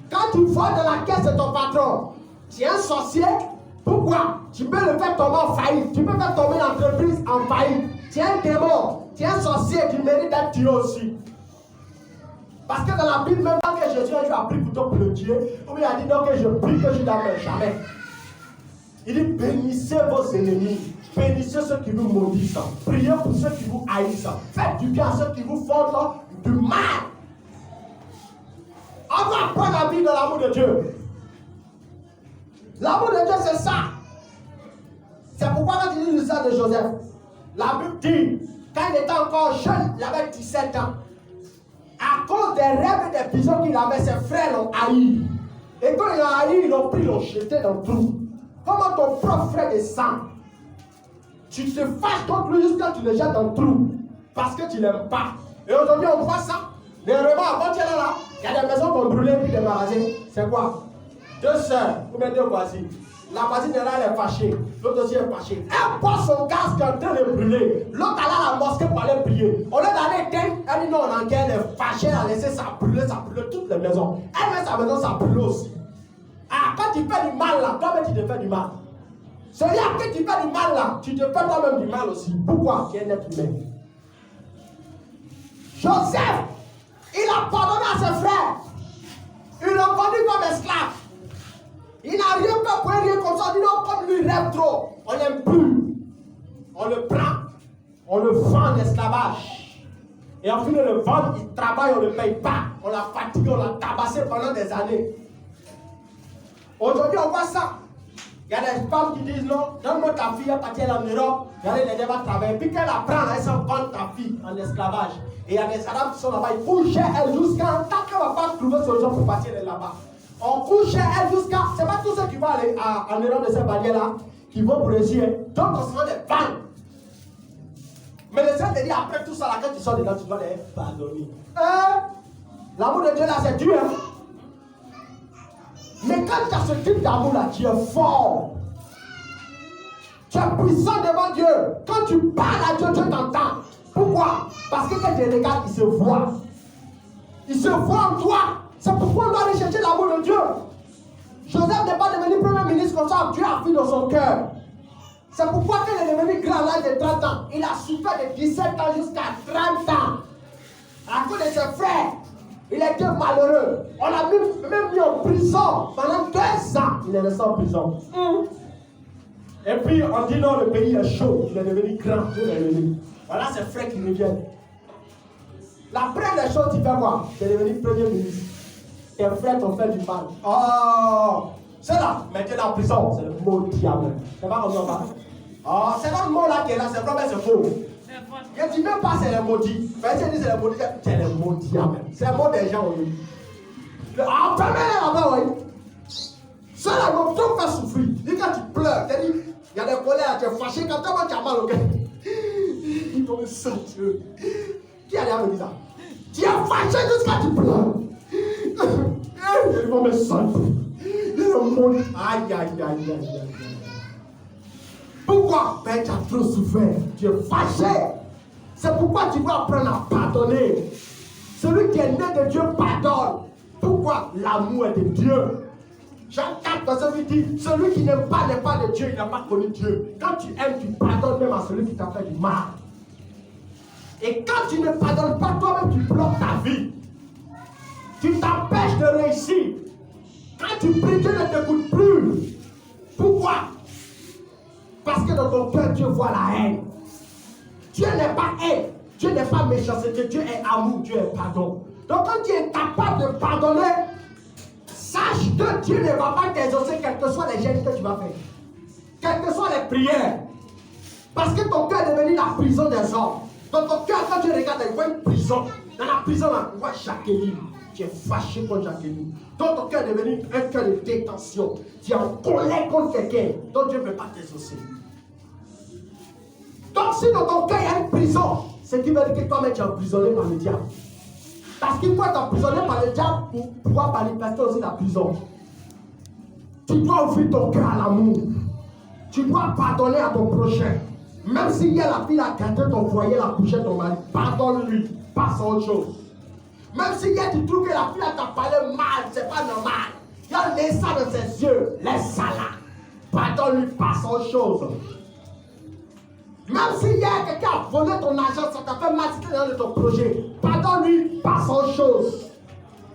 Quand tu voles dans la caisse de ton patron, tu es un sorcier. Pourquoi? Tu peux le faire tomber en faillite. Tu peux faire tomber l'entreprise en faillite. Tu es un démon. Tu es un sorcier. Tu mérites d'être tué aussi. Parce que dans la Bible, même pas que Jésus a pris plutôt pour le tuer, ou il a dit non que je prie que je n'aime jamais. Il dit bénissez vos ennemis, bénissez ceux qui vous maudissent, priez pour ceux qui vous haïssent, faites du bien à ceux qui vous font du mal. On va apprendre la vie de l'amour de Dieu. L'amour de Dieu, c'est ça. C'est pourquoi quand il dit l'histoire de Joseph, la Bible dit, quand il était encore jeune, il avait 17 ans. À cause des rêves et des visions qu'il avait, ses frères l'ont haï. Et quand ils l'ont haï, ils l'ont pris, ils l'ont jeté dans le trou. Comment ton propre frère de sang, tu te fâches contre lui jusqu'à ce que tu le jettes dans le trou. Parce que tu ne l'aimes pas. Et aujourd'hui, on voit ça. Les remords, avant tu es là, il y a des maisons qu'on brûlait puis des magasins. C'est quoi? Deux sœurs, ou bien deux voisines. La voisine là, elle est fâchée. L'autre aussi est fâchée. Elle porte son casque en train de brûler. L'autre allait à la mosquée pour aller prier. Au lieu d'aller éteindre, elle dit non, on en guerre, elle est fâchée, elle a laissé ça brûler toutes les maisons. Elle met sa maison, ça brûle aussi. Ah, quand tu fais du mal là, toi-même tu te fais du mal. Celui à qui tu fais du mal là, tu te fais toi-même du mal aussi. Pourquoi? Tu es un être humain. Joseph, il a pardonné à ses frères. Ils l'ont vendu comme esclave. Il n'a rien fait pour rien comme ça. Il dit non, comme lui rêve trop, on n'aime plus. On le prend, on le vend en esclavage. Et en fin de le vendre, il travaille, on ne le paye pas. On l'a fatigué, on l'a tabassé pendant des années. Aujourd'hui, on voit ça. Il y a des femmes qui disent non, donne-moi ta fille, parce qu'elle est en Europe, j'allais l'aider à travailler. Puis qu'elle apprend, elle s'en vend ta fille en esclavage. Et il y a des Arabes qui sont là-bas, ils couchent elle jusqu'à tant qu'elle ne va pas trouver solution pour partir de là-bas. On couche elle jusqu'à. C'est pas tous ceux qui vont aller en Europe de ces barrières-là qui vont pour réussir. Donc on se rend des vannes. Mais le Seigneur te dit après tout ça, là, quand tu sors dedans, tu dois les pardonner. L'amour de Dieu là, c'est dur. Hein? Mais quand tu as ce type d'amour là, tu es fort. Tu es puissant devant Dieu. Quand tu parles à Dieu, Dieu t'entend. Pourquoi? Parce que quand tu regardes, il se voit. Il se voit en toi. C'est pourquoi on doit aller chercher l'amour de Dieu. Joseph n'est pas devenu premier ministre comme ça. Dieu a fait dans son cœur. C'est pourquoi quand il est devenu grand à l'âge de 30 ans, il a souffert de 17 ans jusqu'à 30 ans. À cause de ses frères, il était malheureux. On l'a même mis en prison pendant 2 ans. Il est resté en prison. Et puis on dit non, le pays est chaud, il est devenu grand, Dieu est devenu. Voilà ses frères qui reviennent. La première des choses, tu fais quoi? Tu es devenu premier ministre. Tes frères t'ont fait du mal. Oh, c'est là, mettez en prison, c'est le mot diable. C'est pas comme ça, pas. Oh, c'est notre mot là qui est là, c'est vrai, mais c'est faux. Je ne dis même pas c'est les maudits. Mais si je dis c'est les maudits, c'est les maudits. C'est le mot des gens aujourd'hui. Ah, fermez-les là-bas, oui. Ça là, mon ton fait souffrir. Dis quand tu pleures, tu dis, il y a des colères, tu es fâché, quand tu as mal au cœur. Ils vont me sentir. Qui a l'air de dire ça? Tu es fâché jusqu'à tu pleures. Ils vont me sentir. Aïe, aïe, aïe, aïe, aïe. Pourquoi? Ben, tu as trop souffert. Tu es fâché. C'est pourquoi tu dois apprendre à pardonner. Celui qui est né de Dieu pardonne. Pourquoi? L'amour est de Dieu. Jean 4, verset 8 dit, celui qui n'aime pas n'est pas de Dieu, il n'a pas connu Dieu. Quand tu aimes, tu pardonnes même à celui qui t'a fait du mal. Et quand tu ne pardonnes pas toi-même, tu bloques ta vie. Tu t'empêches de réussir. Quand tu pries, Dieu ne t'écoute plus. Pourquoi? Parce que dans ton cœur, Dieu voit la haine. Dieu n'est pas haine. Dieu n'est pas méchanceté. Dieu est amour. Dieu est pardon. Donc quand tu es capable de pardonner, sache que Dieu ne va pas t'exaucer quels que soient les gestes que tu vas faire. Quelles que soient les prières. Parce que ton cœur est devenu la prison des hommes. Dans ton cœur, quand tu regardes, il voit une prison. Dans la prison, là, tu vois Jacqueline. Tu es fâché contre Jacqueline. Donc ton cœur est devenu un cœur de détention. Tu es en colère contre quelqu'un. Donc Dieu ne peut pas t'exaucer. Donc si dans ton cœur il y a une prison, c'est qui veut dire que toi-même tu es emprisonné par le diable. Parce qu'il faut être emprisonné par le diable pour pouvoir manifester aussi la prison. Tu dois ouvrir ton cœur à l'amour. Tu dois pardonner à ton prochain. Même si hier la fille a gâté ton foyer, la couché ton mari, pardonne-lui, passe à autre chose. Même si hier tu trouves que la fille t'a parlé mal, c'est pas normal. Il y a laissé ça dans ses yeux, laisse ça là. Pardonne-lui, passe à autre chose. Même si hier quelqu'un a volé ton argent, ça t'a fait mal, c'était dans ton projet. Pardonne-lui, passe à autre chose.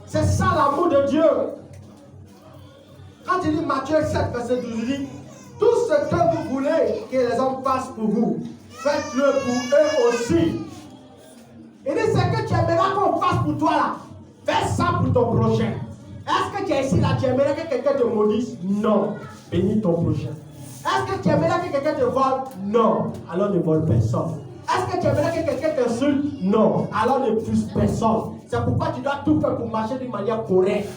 C'est ça l'amour de Dieu. Quand il dit Matthieu 7, verset 12, il dit, tout ce que vous voulez que les hommes fassent pour vous, faites-le pour eux aussi. Il dit, c'est que tu aimeras qu'on fasse pour toi là. Fais ça pour ton prochain. Est-ce que tu es ici là, tu aimerais que quelqu'un te maudisse? Non. Bénis ton prochain. Est-ce que tu aimerais que quelqu'un te vole? Non. Alors ne vole personne. Est-ce que tu aimerais que quelqu'un t'insulte? Non. Alors ne pousse personne. C'est pourquoi tu dois tout faire pour marcher d'une manière correcte.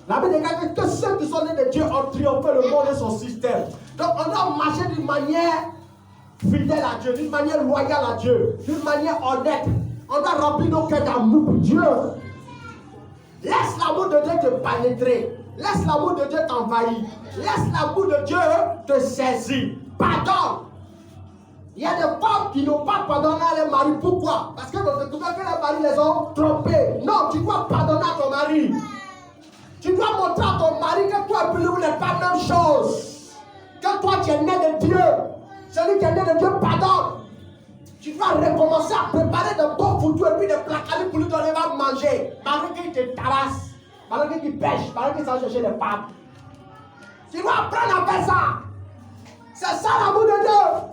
La Bible dit que ceux qui sont nés de Dieu ont triomphé le monde et son système. Donc on doit marcher d'une manière fidèle à Dieu, d'une manière loyale à Dieu, d'une manière honnête. On doit remplir nos cœurs d'amour pour Dieu. Laisse l'amour de Dieu te pénétrer. Laisse l'amour de Dieu t'envahir. Laisse l'amour de Dieu te saisir. Pardonne. Il y a des femmes qui n'ont pas pardonné à leur mari. Pourquoi? Parce que vous découvrez que leurs maris les ont trompés. Non, tu dois pardonner à ton mari. Tu dois montrer à ton mari que toi et lui n'est pas la même chose. Que toi tu es né de Dieu. Celui qui est né de Dieu pardonne. Tu dois recommencer à préparer de bons foutus et puis de placards pour lui donner à manger. Malgré qu'il te tabasse, malgré qu'il pêche, malgré qu'il s'en chercher des femmes. Tu dois apprendre à faire ça. C'est ça l'amour de Dieu.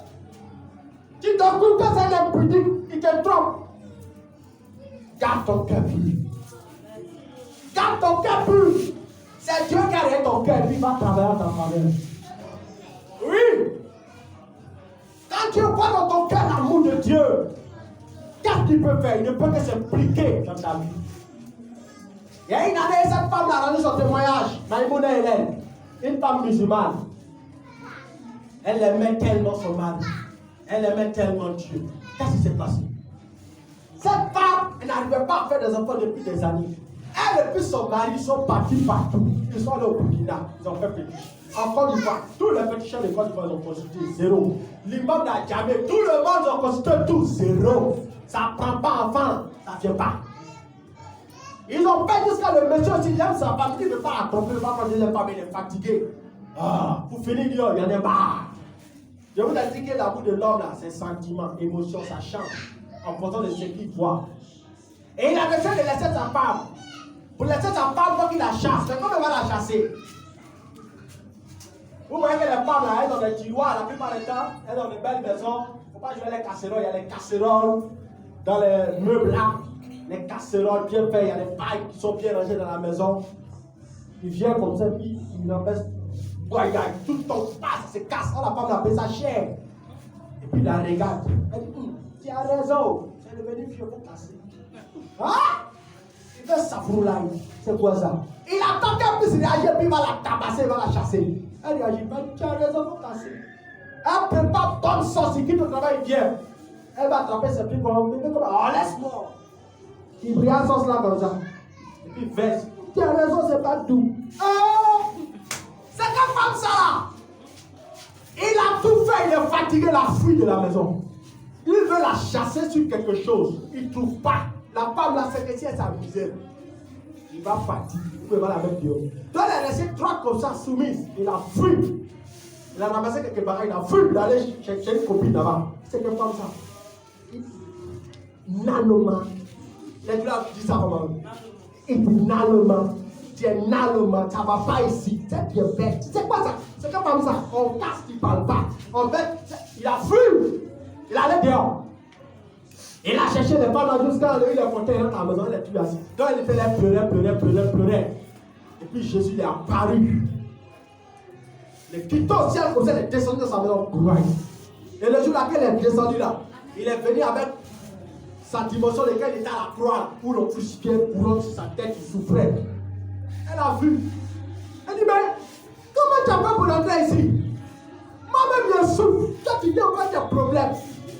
Tu te trouves que c'est l'impudique, il te trompe. Garde ton cœur pur. Garde ton cœur pur. C'est Dieu qui a réglé ton cœur et puis il va travailler dans ta faveur. Oui. Quand tu vois dans ton cœur l'amour de Dieu, qu'est-ce qu'il peut faire? Il ne peut que s'impliquer dans ta vie. Il y a une année, cette femme a rendu son témoignage, Maïmouna Hélène, une femme musulmane. Elle aimait tellement son mari. Elle aimait tellement Dieu. Qu'est-ce qui s'est passé? Cette femme, elle n'arrivait pas à faire des enfants depuis des années. Elle et puis son mari sont partis partout. Ils sont allés au Burkina, ils ont fait pétiche. En Côte d'Ivoire, tous les féticheurs de Côte d'Ivoire ont consulté zéro. L'imam n'a jamais, tout le monde a consulté tout zéro. Ça ne prend pas enfant, ça ne vient pas. Ils ont fait jusqu'à le monsieur aussi, il aime sa femme, il ne veut pas accomplir, il ne va pas dire femme, il est fatigué. Ah, pour finir, il y en a marre. Je vous ai dit que l'amour de l'homme, là, c'est sentiment, émotion, ça change en fonction de ce qu'il voit. Et il a besoin de laisser sa femme. Pour laisser sa femme, donc il la chasse. Mais comment il va la chasser? Vous voyez que les femmes là, elles ont des tiroirs, la plupart du temps, elles ont des belles maisons. Il ne faut pas jouer les casseroles, il y a les casseroles dans les meubles là. Les casseroles bien faites, il y a des pailles qui sont bien rangées dans la maison. Il vient comme ça, puis il empêche. Tout ton passe, se casse. Oh, la femme l'appelle ça cher. Et puis il la regarde. Elle dit, tu as raison. C'est devenu vieux pour casser. Hein? Il fait ça pour là. C'est quoi ça? Il attend qu'elle puisse réagir, puis il va la tabasser, il va la chasser. Elle réagit, tu as raison pour casser. Elle prépare bonne sauce, il quitte le travail, il vient. Elle va attraper ses pieds comme oh, laisse-moi. Il brille la sauce là comme ça. Et puis il verse. Tu as raison, c'est pas doux. Oh! C'est quelle femme ça là? Il a tout fait, il est fatigué, la fuite de la maison. Il veut la chasser sur quelque chose. Il ne trouve pas. La femme là, c'est que si elle s'amusait. Il va fatiguer. Il peut pas la mettre dehors. Donc elle est restée trois comme ça, soumise. Il a fui. Il a ramassé quelques bagages, il a fui. Il allait chercher une copine là-bas. C'est quelle femme ça? Nanoma. Les gens disent ça comment? Il dit Nanoma. Tu es Nanoma, ça ne va pas ici. C'est bien bête. C'est quoi ça? C'est comme ça. On casse, il ne parle pas. En fait, il a fui. Il allait dehors. Il a cherché les femmes jusqu'à lui, il est monté dans la maison, il est plus assis. Donc il fait les pleurer. Et puis Jésus il est apparu. Le quittant au ciel comme ça, il est descendu dans sa maison. Et le jour là qu'il est descendu là, il est venu avec sa dimension, laquelle il était à la croix, pour le crucifier, pour sur sa tête, il souffrait. Elle a vu. Elle dit, mais comment tu as fait pour entrer ici? Moi-même, je souffre. Toi, tu dis encore des problèmes.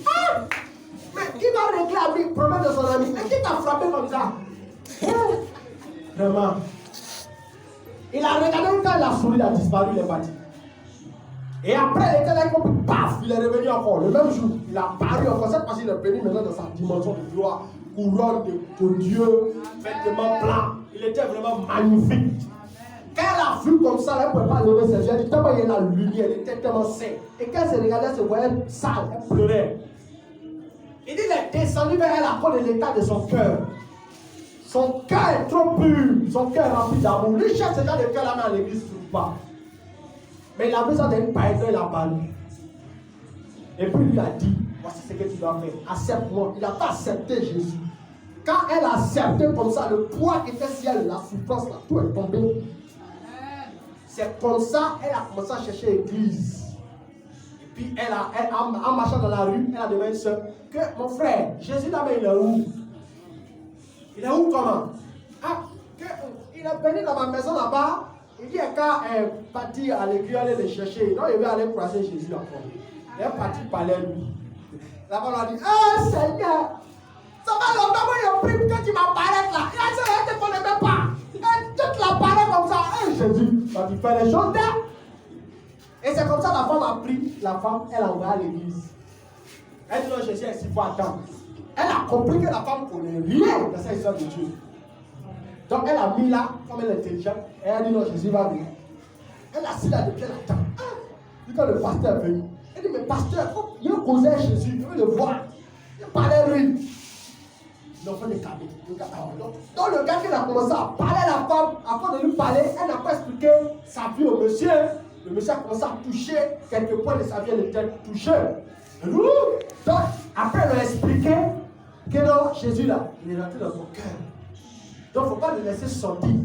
Ah! Mais qui va régler le problème de son ami? Et qui t'a frappé comme ça? Vraiment. Il a regardé quand la souris a disparu, il est parti. Et après, il était là, paf, il est revenu encore. Le même jour, il a paru encore. Cette fois-ci, il est venu maintenant dans sa dimension de gloire. Couronne de Dieu, vêtements blancs. Il était vraiment magnifique. Quand elle a vu comme ça, elle ne pouvait pas lever ses yeux. Elle dit tellement il y a la lumière, elle était tellement saine. Et quand elle se regardait, elle se voyait sale, elle pleurait. Il dit, il est descendu vers elle à cause de l'état de son cœur. Son cœur est trop pur, son cœur est rempli d'amour. Lui cherche ce genre de cœur là, mais à l'église, il ne trouve pas. Mais il a besoin d'une paille, il a parlé. Et puis il lui a dit, voici ce que tu dois faire, accepte-moi. Il n'a pas accepté Jésus. Quand elle a accepté comme ça, le poids qui était sur elle, la souffrance, là, tout est tombé. C'est comme ça qu'elle a commencé à chercher l'église. Et puis en marchant dans la rue, elle a demandé que mon frère, Jésus là, mais il est où? Il est où comment? Ah, il est venu dans ma maison là-bas. Il dit quand elle est partie à l'église, aller le chercher. Donc il veut aller croiser Jésus encore. Il est parti parler lui. Là-bas, on a dit, oh Seigneur, ça va longtemps que je prie que tu m'apparaisses là. Il a dit, je ne te connais même pas. Tu te l'apparais comme ça. Hey, Jésus, quand tu fais les choses là. Et c'est comme ça la femme a pris. La femme, elle a ouvert l'église. Elle dit, non, Jésus, il faut attendre. Elle a compris que la femme connaît rien de cette histoire de Dieu. Donc elle a mis là, comme elle est intelligente, et elle a dit, non, Jésus va venir. Elle a assis là depuis elle attend. Puis quand le pasteur est venu, elle dit, mais pasteur, il veut causer Jésus, il veut le voir. Il parlait lui. L'enfant est calmé. Donc le gars qui a commencé à parler à la femme, avant de lui parler, elle n'a pas expliqué sa vie au monsieur. Le monsieur a commencé à toucher quelques points de sa vie, elle était touchée. Donc après elle a expliqué que non, Jésus là, il est rentré dans son cœur. Donc il ne faut pas le laisser sortir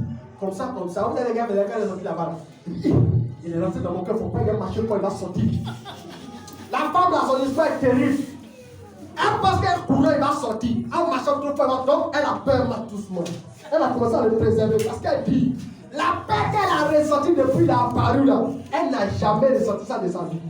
comme ça. Vous avez les gars, quand il est sorti là-bas, il est rentré dans mon cœur, il ne faut pas y marcher quand il va sortir. La femme là, son histoire est terrible. Elle pense qu'elle courait, il va sortir. En marchant trop fort, donc elle a peur doucement. Elle a commencé à le préserver parce qu'elle dit, la paix qu'elle a ressentie depuis la apparu là, elle n'a jamais ressenti ça de sa vie.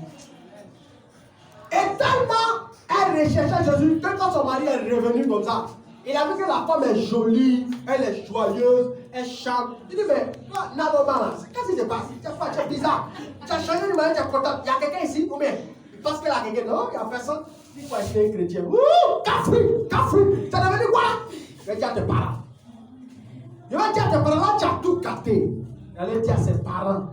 Et tellement elle recherchait Jésus que quand son mari est revenu comme ça, il a vu que la femme est jolie, elle est joyeuse, elle chante. Il dit, mais toi, Nanoma, qu'est-ce qui s'est passé? C'est bizarre. Tu as changé de manière, tu es content. Il y a quelqu'un ici ou bien? Parce qu'elle a quelqu'un, non, il n'y a personne. Il faut acheter un chrétien. Ouh, café. Ça devenu quoi? Je vais dire à tes parents. Je vais dire à tes parents, là, tu as tout capté. Elle allait dire à ses parents.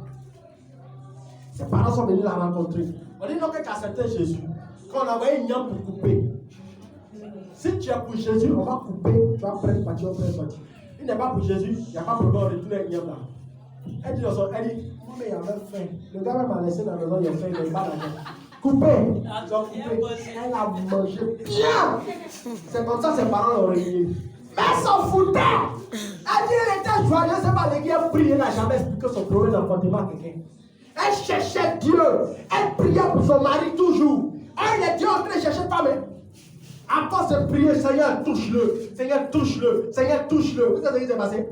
Ses parents sont venus la rencontrer. On dit non que tu as accepté Jésus. Quand on a envoyé une yam pour couper. Si tu es pour Jésus, on va couper. Tu vas prendre parti, on prend parti. Il n'est pas pour Jésus, il n'y a pas de problème, on retourne une yam là. Elle dit, moi, mais il y avait faim. Le gars m'a laissé dans la maison, il a faim, il n'a pas d'argent. Coupé. Ils ont coupé. Elle a mangé bien. C'est comme ça ses parents l'ont réveillé. Mais elle s'en foutait. Elle dit, elle était joyeuse, c'est pas les gars prier, elle n'a jamais expliqué son problème d'enfantement à quelqu'un. Elle cherchait Dieu. Elle priait pour son mari toujours. Elle était en train de chercher femme. À force de prier, Seigneur, touche-le. Seigneur, touche-le. Seigneur, touche-le. Vous savez ce qui s'est passé?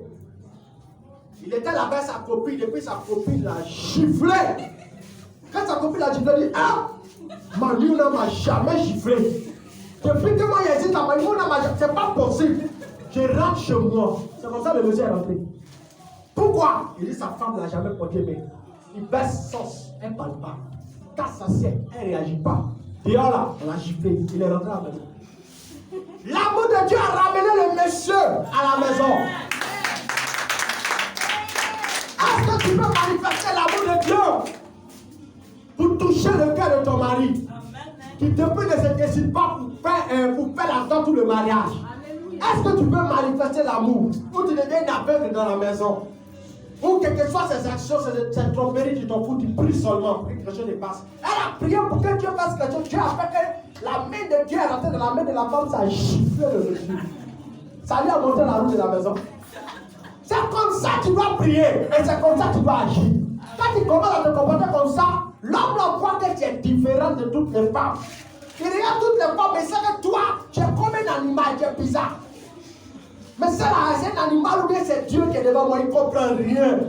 Il était là avec sa copine, et puis sa copine l'a giflé. Quand sa copine l'a giflé, elle dit, ah, Manu ne m'a jamais giflé. Depuis que moi j'hésite à Manu, c'est pas possible. Je rentre chez moi. C'est comme ça que le monsieur est rentré. Pourquoi? Il dit, sa femme ne l'a jamais porté, mais il baisse sauce, elle ne parle pas. Casse assiette, elle ne réagit pas. Dehors là, on l'a giflé, il est rentré à la maison. L'amour de Dieu a ramené le monsieur à la maison. Est-ce que tu peux manifester l'amour de Dieu pour toucher le cœur de ton mari qui depuis ne se décide pas pour faire l'attente tout le mariage? Est-ce que tu peux manifester l'amour ou tu deviens aveugle dans la maison? Ou quelles que soient ces actions, ces tromperies, tu t'en fous, tu pries seulement pour que quelque chose ne passe. Elle a prié pour que Dieu fasse quelque chose. Dieu a fait que la main de Dieu est rentrée dans la main de la femme, ça a giflé le monsieur. Ça lui a monté la roue de la maison. C'est comme ça que tu dois prier et c'est comme ça que tu dois agir. Quand tu commences à te comporter comme ça, l'homme voit que tu es différent de toutes les femmes. Il regarde toutes les femmes, mais c'est que toi, tu es comme un animal, tu es bizarre. Mais c'est un animal ou bien c'est Dieu qui est devant moi, il ne comprend rien.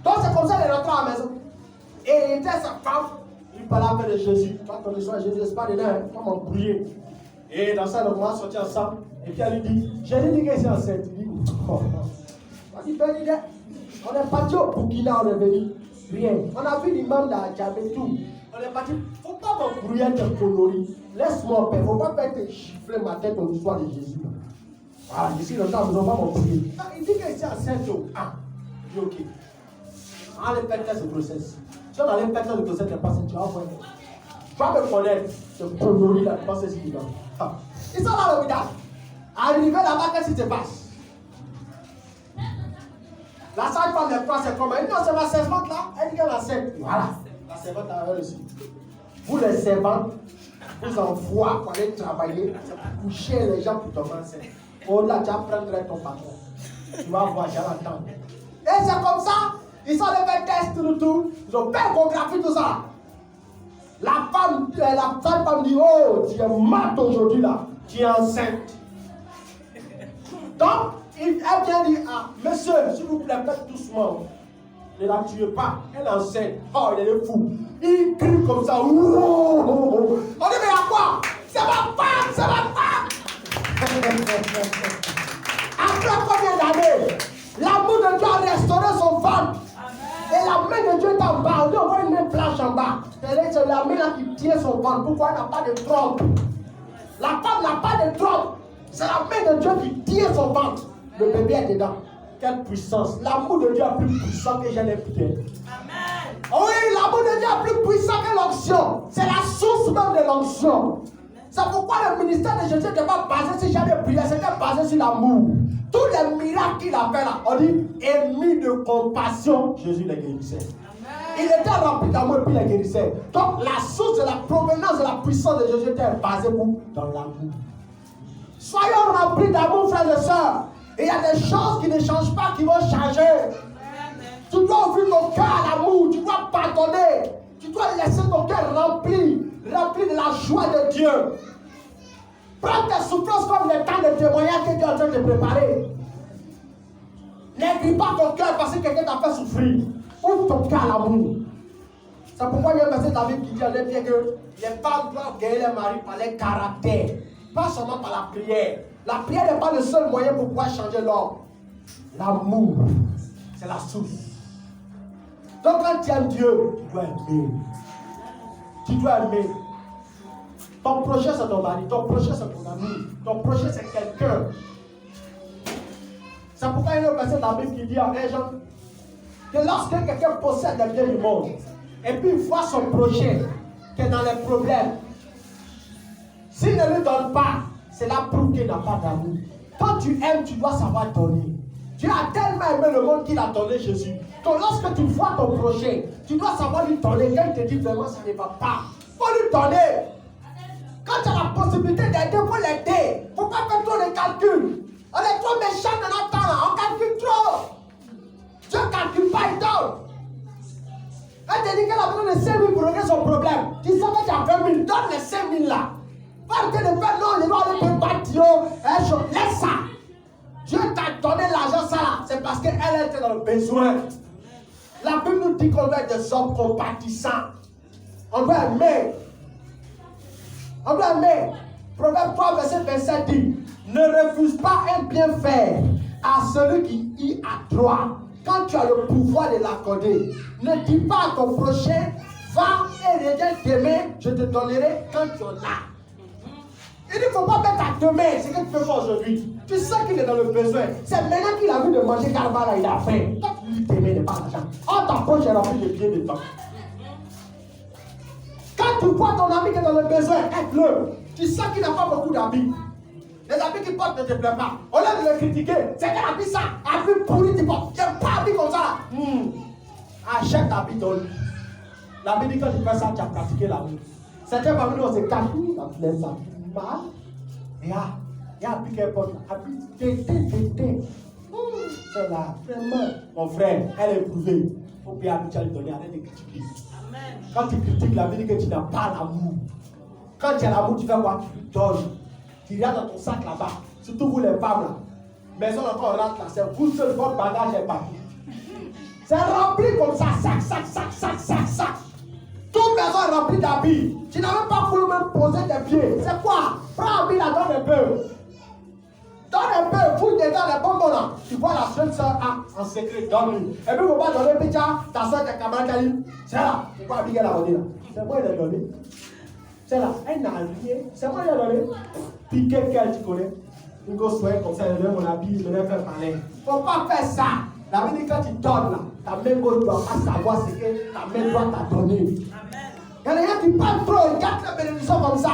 Donc c'est comme ça qu'il est rentré à la maison. Et il était sa femme, il parlait avec de Jésus. Quand on reçoit Jésus, c'est pas dedans, on m'a prié. Et dans ça, on va sortir ensemble. Et puis elle lui dit, Jésus dit que c'est enceinte. Il dit, oh, on est parti au Burkina, on est venu. Rien. On a vu l'imam d'Adjamé, tout. On est parti. Il ne faut pas m'embrouiller de coloris. Laisse-moi en paix. Il ne faut pas faire te chiffler ma tête dans l'histoire de Jésus. Ah, ici, le temps, nous n'avons pas m'embrouiller. Il dit que c'est enceinte. Ah, il dit ok. On allait faire test de grossesse. Si on allait faire test de grossesse, tu vas passer, tu vas voir. Tu vas me connaître. Ce coloris là, tu passes ici dedans. Ah. Ils sont là, le village. Arrivé là-bas, qu'est-ce qui se passe? La sage-femme des trois, c'est comment? Elle dit, non, c'est ma servante là. Elle dit qu'elle a 7. Voilà. La servante a reçu. Vous les servantes, vous envoie pour aller travailler, c'est pour coucher les gens pour tomber enceinte. Oh là, tu vas prendre ton patron. Tu vas voir, j'ai l'attendre. Et c'est comme ça, ils sont allés faire test tout. Ils ont fait échographie, tout ça. La femme dit, oh, tu es mat aujourd'hui là. Tu es enceinte. Donc, elle vient dire, ah, monsieur, s'il vous plaît, faites doucement. Ne la tuez pas. Elle est enceinte. Oh, il est fou. Il crie comme ça. On dit, mais à quoi? C'est ma femme, c'est ma femme. Après combien d'années, l'amour de Dieu a restauré son ventre. Et la main de Dieu est en bas. On dit, on voit une main blanche en bas. C'est la main là qui tient son ventre. Pourquoi elle n'a pas de trompe? La femme n'a pas de trompe. C'est la main de Dieu qui tient son ventre. Le bébé est dedans. Quelle puissance. L'amour de Dieu est plus puissant que j'ai les pierres. Amen. Oui, l'amour de Dieu est plus puissant que l'onction. C'est la source même de l'onction. C'est pourquoi le ministère de Jésus n'était pas basé sur jamais prière, c'était basé sur l'amour. Tous les miracles qu'il a fait là, on dit, émis de compassion, Jésus les guérissait. Il était rempli d'amour et puis les guérissait. Donc la source de la provenance de la puissance de Jésus était basée dans l'amour. Soyons remplis d'amour, frères et sœurs. Et il y a des choses qui ne changent pas, qui vont changer. Tu dois ouvrir ton cœur à l'amour, tu dois pardonner. Tu dois laisser ton cœur rempli de la joie de Dieu. Prends tes souffrances comme le temps de témoignage que Dieu est en train de préparer. N'aigris pas ton cœur parce que quelqu'un t'a fait souffrir. Ouvre ton cœur à l'amour. C'est pourquoi il y a un verset de la Bible qui dit bien que les femmes doivent gagner les maris par leur caractère, pas seulement par la prière. La prière n'est pas le seul moyen pour pouvoir changer l'homme. L'amour, c'est la source. Donc quand tu aimes Dieu, tu dois aimer. Tu dois aimer. Ton projet c'est ton mari, ton projet c'est ton ami, ton projet c'est quelqu'un. C'est pourquoi il y a un verset de la Bible qui dit à des gens que lorsque quelqu'un possède les biens du monde, et puis il voit son projet qui est dans les problèmes, s'il ne lui donne pas, c'est la preuve qu'il n'a pas d'amour. Quand tu aimes, tu dois savoir donner. Dieu a tellement aimé le monde qu'il a donné Jésus. Donc lorsque tu vois ton prochain, tu dois savoir lui donner. Quand il te dit vraiment ça ne va pas, il faut lui donner. Quand tu as la possibilité d'aider, il faut l'aider. Il ne faut pas faire trop de calculs. On est trop méchants dans notre temps là. On calcule trop. Dieu ne calcule pas, il donne. Elle te dit qu'elle a besoin de 5 000 pour régler son problème. Tu sais que tu as 20 000, donne les 5 000 là. Pas arrêter de faire non, je dois aller pour battre Dieu. Laisse ça. Dieu t'a donné l'argent, ça là. C'est parce qu'elle était dans le besoin. La Bible nous dit qu'on doit être des hommes compatissants. On doit aimer. On doit aimer. Proverbe 3, verset 27 dit: ne refuse pas un bienfait à celui qui y a droit. Quand tu as le pouvoir de l'accorder, ne dis pas à ton prochain: va et reviens demain, je te donnerai quand tu en as. Il ne faut pas mettre à demain ce que tu peux faire aujourd'hui. Tu sais qu'il est dans le besoin. C'est maintenant qu'il a vu de manger carva là, il a faim. Toi, tu lui t'aimes, n'est pas l'argent. Oh, ta poche est remplie de pieds de temps. Quand tu vois ton ami qui est dans le besoin, aide-le. Tu sais qu'il n'a pas beaucoup d'habits. Les habits qu'il porte ne te plaisent pas. Au lieu de le critiquer, c'est qu'elle a mis ça, habit pourri, tu portes. J'aime pas habit comme ça là. Achète l'habit dans lui. La Bible dit quand tu fais ça, tu as pratiqué l'amour. Certains parmi nous, on se cache, ça plaît ça. Il y a un habit qu'elle porte, habit tété. C'est là, vraiment. Mon frère, elle est éprouvée. Il faut bien habituer à lui donner, arrête de critiquer. Quand tu critiques, la Bible dit que tu n'as pas l'amour. Quand tu as l'amour, tu fais quoi? Tu lui donnes. Tu regardes dans ton sac là-bas. Surtout vous les femmes là. Maison encore rentre là. C'est vous seul, votre bagage est parti. C'est rempli comme ça. Sac. Toute maison est remplie d'habits. Tu n'as même pas voulu même poser tes pieds. C'est quoi? Prends un habit là, donne un peu. Donne un peu. Fouille dedans les bonbons là. Tu vois la seule soeur en secret, donne-lui. Et puis il ne faut pas donner petit à ta soeur, ta camarade qui a dit: c'est là. Tu vois habiller la donner là. C'est moi qui l'ai donné. C'est là. Elle n'a rien. C'est moi qui l'ai donné. Puis quelqu'un tu connais. Une grosse soirée comme ça, elle donne mon habit, je vais faire parler. Il ne faut pas faire ça. La Bible dit quand tu donnes là, ta main gauche ne doit pas savoir ce que ta main droite t'a donné. Il y a des gens qui parlent trop, ils gardent la bénédiction comme ça.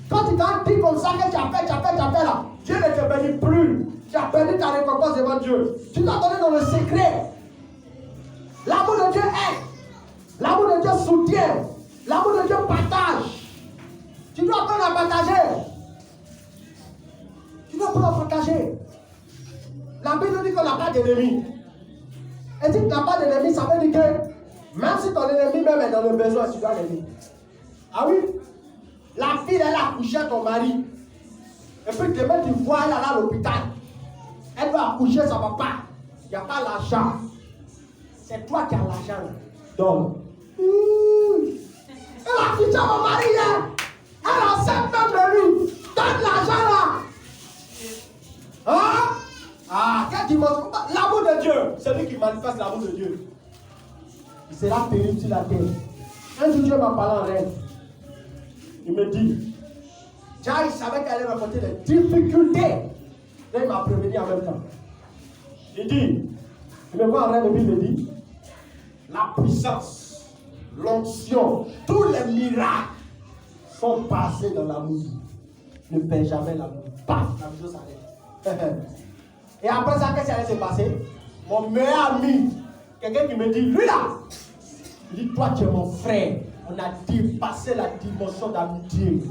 Quand tu t'en dis comme ça que tu appelles là, Dieu ne te bénit plus. Tu as perdu ta récompense devant Dieu. Tu dois donner dans le secret. L'amour de Dieu aide. L'amour de Dieu soutient. L'amour de Dieu partage. Tu dois apprendre à partager. Tu dois apprendre à partager. La Bible dit qu'on n'a pas d'ennemi. Et si tu n'as pas d'ennemi, ça veut dire que même si ton ennemi même est dans le besoin, tu dois l'aider. Ah oui? La fille, elle a accouché ton mari. Et puis demain, tu vois, elle est à l'hôpital. Elle doit accoucher, ça ne va pas. Il n'y a pas l'argent. C'est toi qui as l'argent. Donc, elle a accouché mon mari, hein? Elle a 5 femmes de lui. Donne l'argent là. Hein? Quelle dimension? L'amour de Dieu. C'est lui qui manifeste l'amour de Dieu. Il sera terrible sur la terre. Un jour, Dieu m'a parlé en rêve. Il me dit, tiens, il savait qu'elle allait rencontrer des difficultés. Là, il m'a prévenu en même temps. Il dit, il me voit en rêve et puis il me dit, la puissance, l'onction, tous les miracles sont passés dans l'amour. Ne perds jamais l'amour. Paf, la vision s'arrête. Et après ça, qu'est-ce qui allait se passer? Mon meilleur ami, quelqu'un qui me dit, lui là, il dit, toi tu es mon frère. On a dépassé la dimension d'amitié.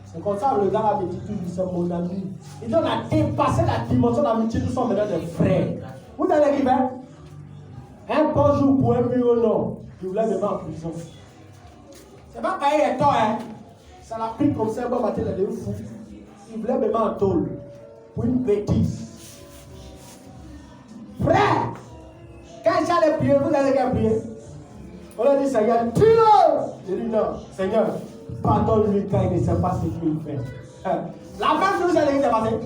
C'est comme ça le gars là me dit tout, c'est mon ami. Il dit, on a dépassé la dimension d'amitié, nous sommes maintenant des frères. Vous allez arriver? Un bon jour pour 1 million, non. Il voulait me mettre en prison. C'est pas pareil et toi, hein. Ça l'a pris comme ça, un bon matin, il est fou. Il voulait me mettre en tôle. Pour une bêtise. Frère, quand j'allais prier, vous allez prier. On a dit, Seigneur, tue-le. J'ai dit, non, Seigneur, pardonne-lui quand il ne sait pas ce qu'il fait. La même chose, elle est passée.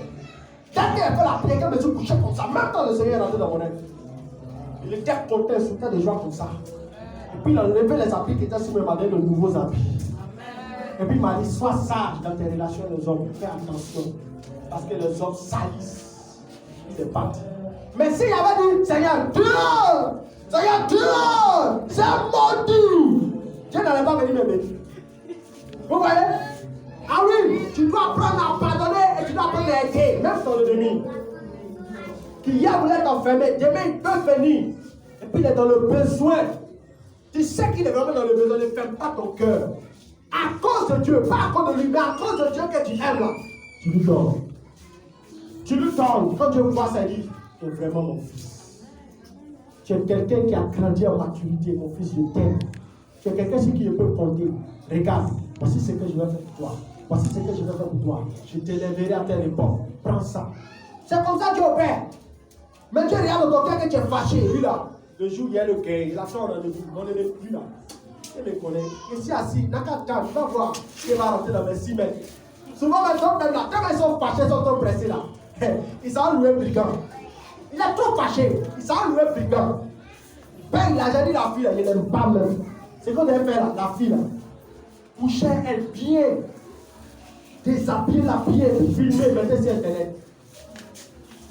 Dès qu'elle fait la prière, qu'elle me dit coucher comme ça, même quand le Seigneur est rentré dans mon aide. Il était content, il sautait des joies comme ça. Et puis il a enlevé les habits qui étaient sur mes madères, de nouveaux habits. Et puis il m'a dit, sois sage dans tes relations avec les hommes, fais attention. Parce que les hommes salissent. Il est parti. Mais s'il avait dit, Seigneur, Dieu, Seigneur, Dieu, c'est maudit. Dieu n'allait pas venir me bénir. Vous voyez? Ah oui, tu dois apprendre à pardonner et tu dois apprendre à aider, même ton ennemi. qui hier voulait t'enfermer, demain il peut venir. Et puis il est dans le besoin. Tu sais qu'il est vraiment dans le besoin, ne ferme pas ton cœur. À cause de Dieu, pas à cause de lui, mais à cause de Dieu que tu aimes là. Tu lui donnes. Tu lui donnes. Quand Dieu voit ça, il dit, tu es vraiment mon fils. Tu es quelqu'un qui a grandi en maturité, mon fils, je t'aime. Tu es quelqu'un sur qui je peux compter. Regarde, voici ce que je vais faire pour toi. Voici ce que je vais faire pour toi. Je t'élèverai à telle époque. Prends ça. C'est comme ça que Dieu opère. Mais Dieu regarde dans ton cœur que tu es fâché. Lui là, le jour où il y a le cœur, il a fait un rendez-vous. On ne l'est plus là. Il me connaît. Ici assis, n'a qu'à attendre. Tu vas voir qu'il va rentrer dans mes 6 mètres. Souvent, maintenant, même là, quand ils sont fâchés, ils sont trop pressés là. Ils sont loués brigand. Il est trop fâché. Ils sont loués brigand. Ben, il a déjà dit la fille là, il n'aime pas même. C'est qu'on devait faire là, la fille là. Coucher elle bien. Déshabiller la bien, filmer, mettre sur internet.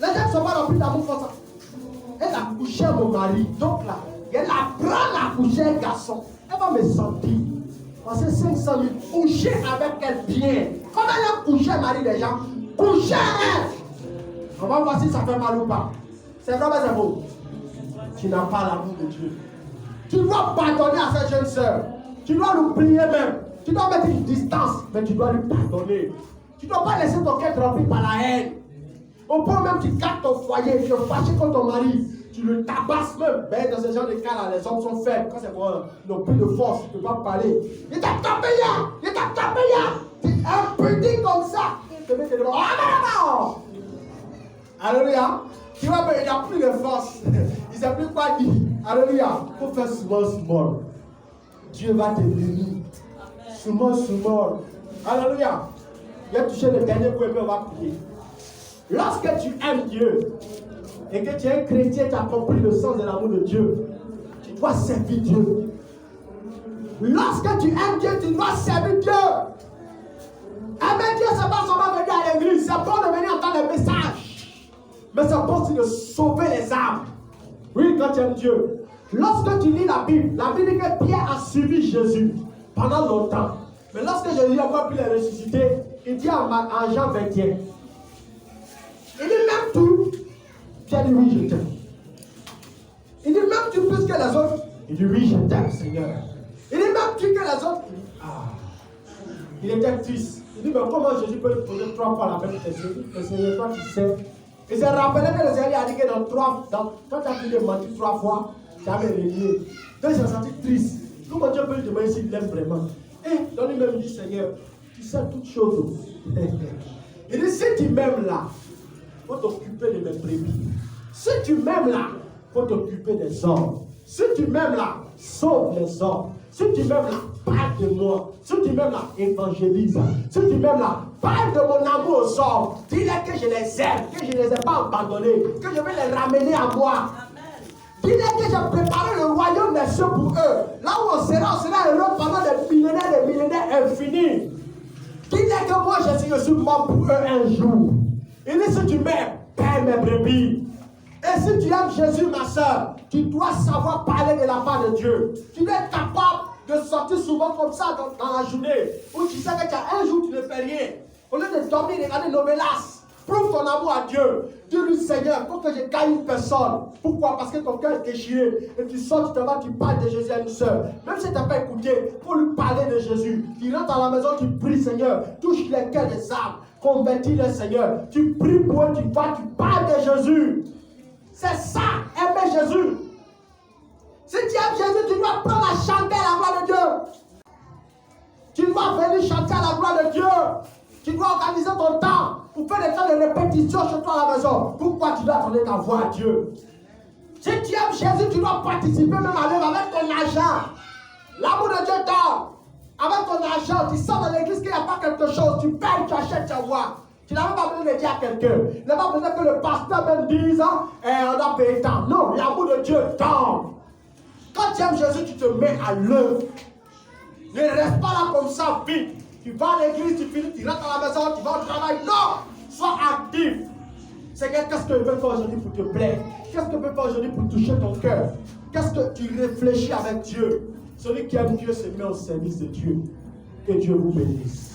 Les gens ne sont pas remplis d'amour pour ça. Elle a couché mon mari. Donc là, elle apprend à coucher un garçon. Elle va me sentir. Parce que 500 000, coucher avec elle bien. Comment elle a couché le mari des gens? Coucher elle. On va voir si ça fait mal ou pas. C'est vrai, c'est beau. Tu n'as pas l'amour de Dieu. Tu dois pardonner à cette jeune sœur. Tu dois l'oublier même. Tu dois mettre une distance, mais tu dois lui pardonner. Tu ne dois pas laisser ton cœur rempli par la haine. Au point même, tu gardes ton foyer, tu es fâché contre ton mari. Tu le tabasses même. Mais dans ce genre de cas-là, les hommes sont faibles. Quand c'est bon, ils n'ont plus de force, ils ne peuvent pas parler. Il t'a tapé là! Il t'a tapé là! Tu es impuni comme ça. Il te met devant. Ah non! Alléluia! Tu vois, mais il n'a plus de force. Il ne sait plus quoi dire. Alléluia! Il faut faire small. Dieu va te bénir. Small. Alléluia! Il a touché le dernier point, mais on va prier. Lorsque tu aimes Dieu, et que tu es un chrétien, tu as compris le sens de l'amour de Dieu, tu dois servir Dieu. Lorsque tu aimes Dieu, tu dois servir Dieu. Aimer Dieu, c'est pas seulement venir à l'église, c'est bon de venir entendre les messages. Mais c'est bon aussi de sauver les âmes. Oui, quand tu aimes Dieu. Lorsque tu lis la Bible dit que Pierre a suivi Jésus pendant longtemps. Mais lorsque Jésus a pu les ressusciter, il dit en Jean 21. Il dit même tout. Pierre dit oui, je t'aime. Il dit même tu plus que les autres. Il dit oui, je t'aime, Seigneur. Il dit même tu que les autres. Il était triste. Il dit mais comment Jésus peut lui poser 3 fois la même question? Le Seigneur, toi tu sais. Il s'est rappelé que le Seigneur a dit que quand tu as pu le mentir 3 fois, tu avais régné. Donc il s'est senti triste. Comment Dieu peut lui demander s'il l'aime vraiment? Et dans lui-même il dit Seigneur, tu sais toutes choses. Il dit si tu m'aimes là, il faut t'occuper de mes brebis. Si tu m'aimes là, il faut t'occuper des hommes. Si tu m'aimes là, sauve les hommes. Si tu m'aimes là, parle de moi. Si tu m'aimes là, évangélise. Si tu m'aimes là, parle de mon amour aux hommes. Dis-leur que je les aime, que je ne les ai pas abandonnés, que je vais les ramener à moi. Dis-leur que j'ai préparé le royaume des cieux pour eux. Là où on sera heureux pendant des millénaires infinis. Dis-leur que moi je suis mort pour eux un jour. Il dit si tu m'aimes, paie mes brebis. Et si tu aimes Jésus, ma soeur, tu dois savoir parler de la part de Dieu. Tu dois être capable de sortir souvent comme ça dans la journée, où tu sais que tu as un jour, tu ne fais rien. Au lieu de dormir et regarder nos mélasses, prouve ton amour à Dieu. Dis-lui, Seigneur, pour que je gagne une personne. Pourquoi? Parce que ton cœur est déchiré. Et tu sors, tu te vas, tu parles de Jésus à une soeur. Même si tu n'as pas écouté, pour lui parler de Jésus. Tu rentres à la maison, tu pries, Seigneur. Touche les cœurs des âmes. Convertis-les, Seigneur. Tu pries pour eux, tu vas, tu parles de Jésus. C'est ça, aimer Jésus. Si tu aimes Jésus, tu dois prendre à chanter à la gloire de Dieu. Tu dois venir chanter à la gloire de Dieu. Tu dois organiser ton temps pour faire des temps de répétition chez toi à la maison. Pourquoi tu dois donner ta voix à Dieu? Si tu aimes Jésus, tu dois participer même à l'œuvre avec ton argent. L'amour de Dieu donne. Avec ton argent, tu sors dans l'église qu'il n'y a pas quelque chose. Tu payes, tu achètes ta voix. Tu n'as même pas besoin de dire à quelqu'un. Tu n'as pas besoin que le pasteur même dise on doit payer tant. Non, l'amour de Dieu donne. Quand tu aimes Jésus, tu te mets à l'œuvre. Ne reste pas là comme ça vite. Tu vas à l'église, tu finis, tu rentres à la maison, tu vas au travail. Non! Sois actif. Seigneur, qu'est-ce que je peux faire aujourd'hui pour te plaire? Qu'est-ce que je peux faire aujourd'hui pour toucher ton cœur? Qu'est-ce que tu réfléchis avec Dieu? Celui qui aime Dieu se met au service de Dieu. Que Dieu vous bénisse.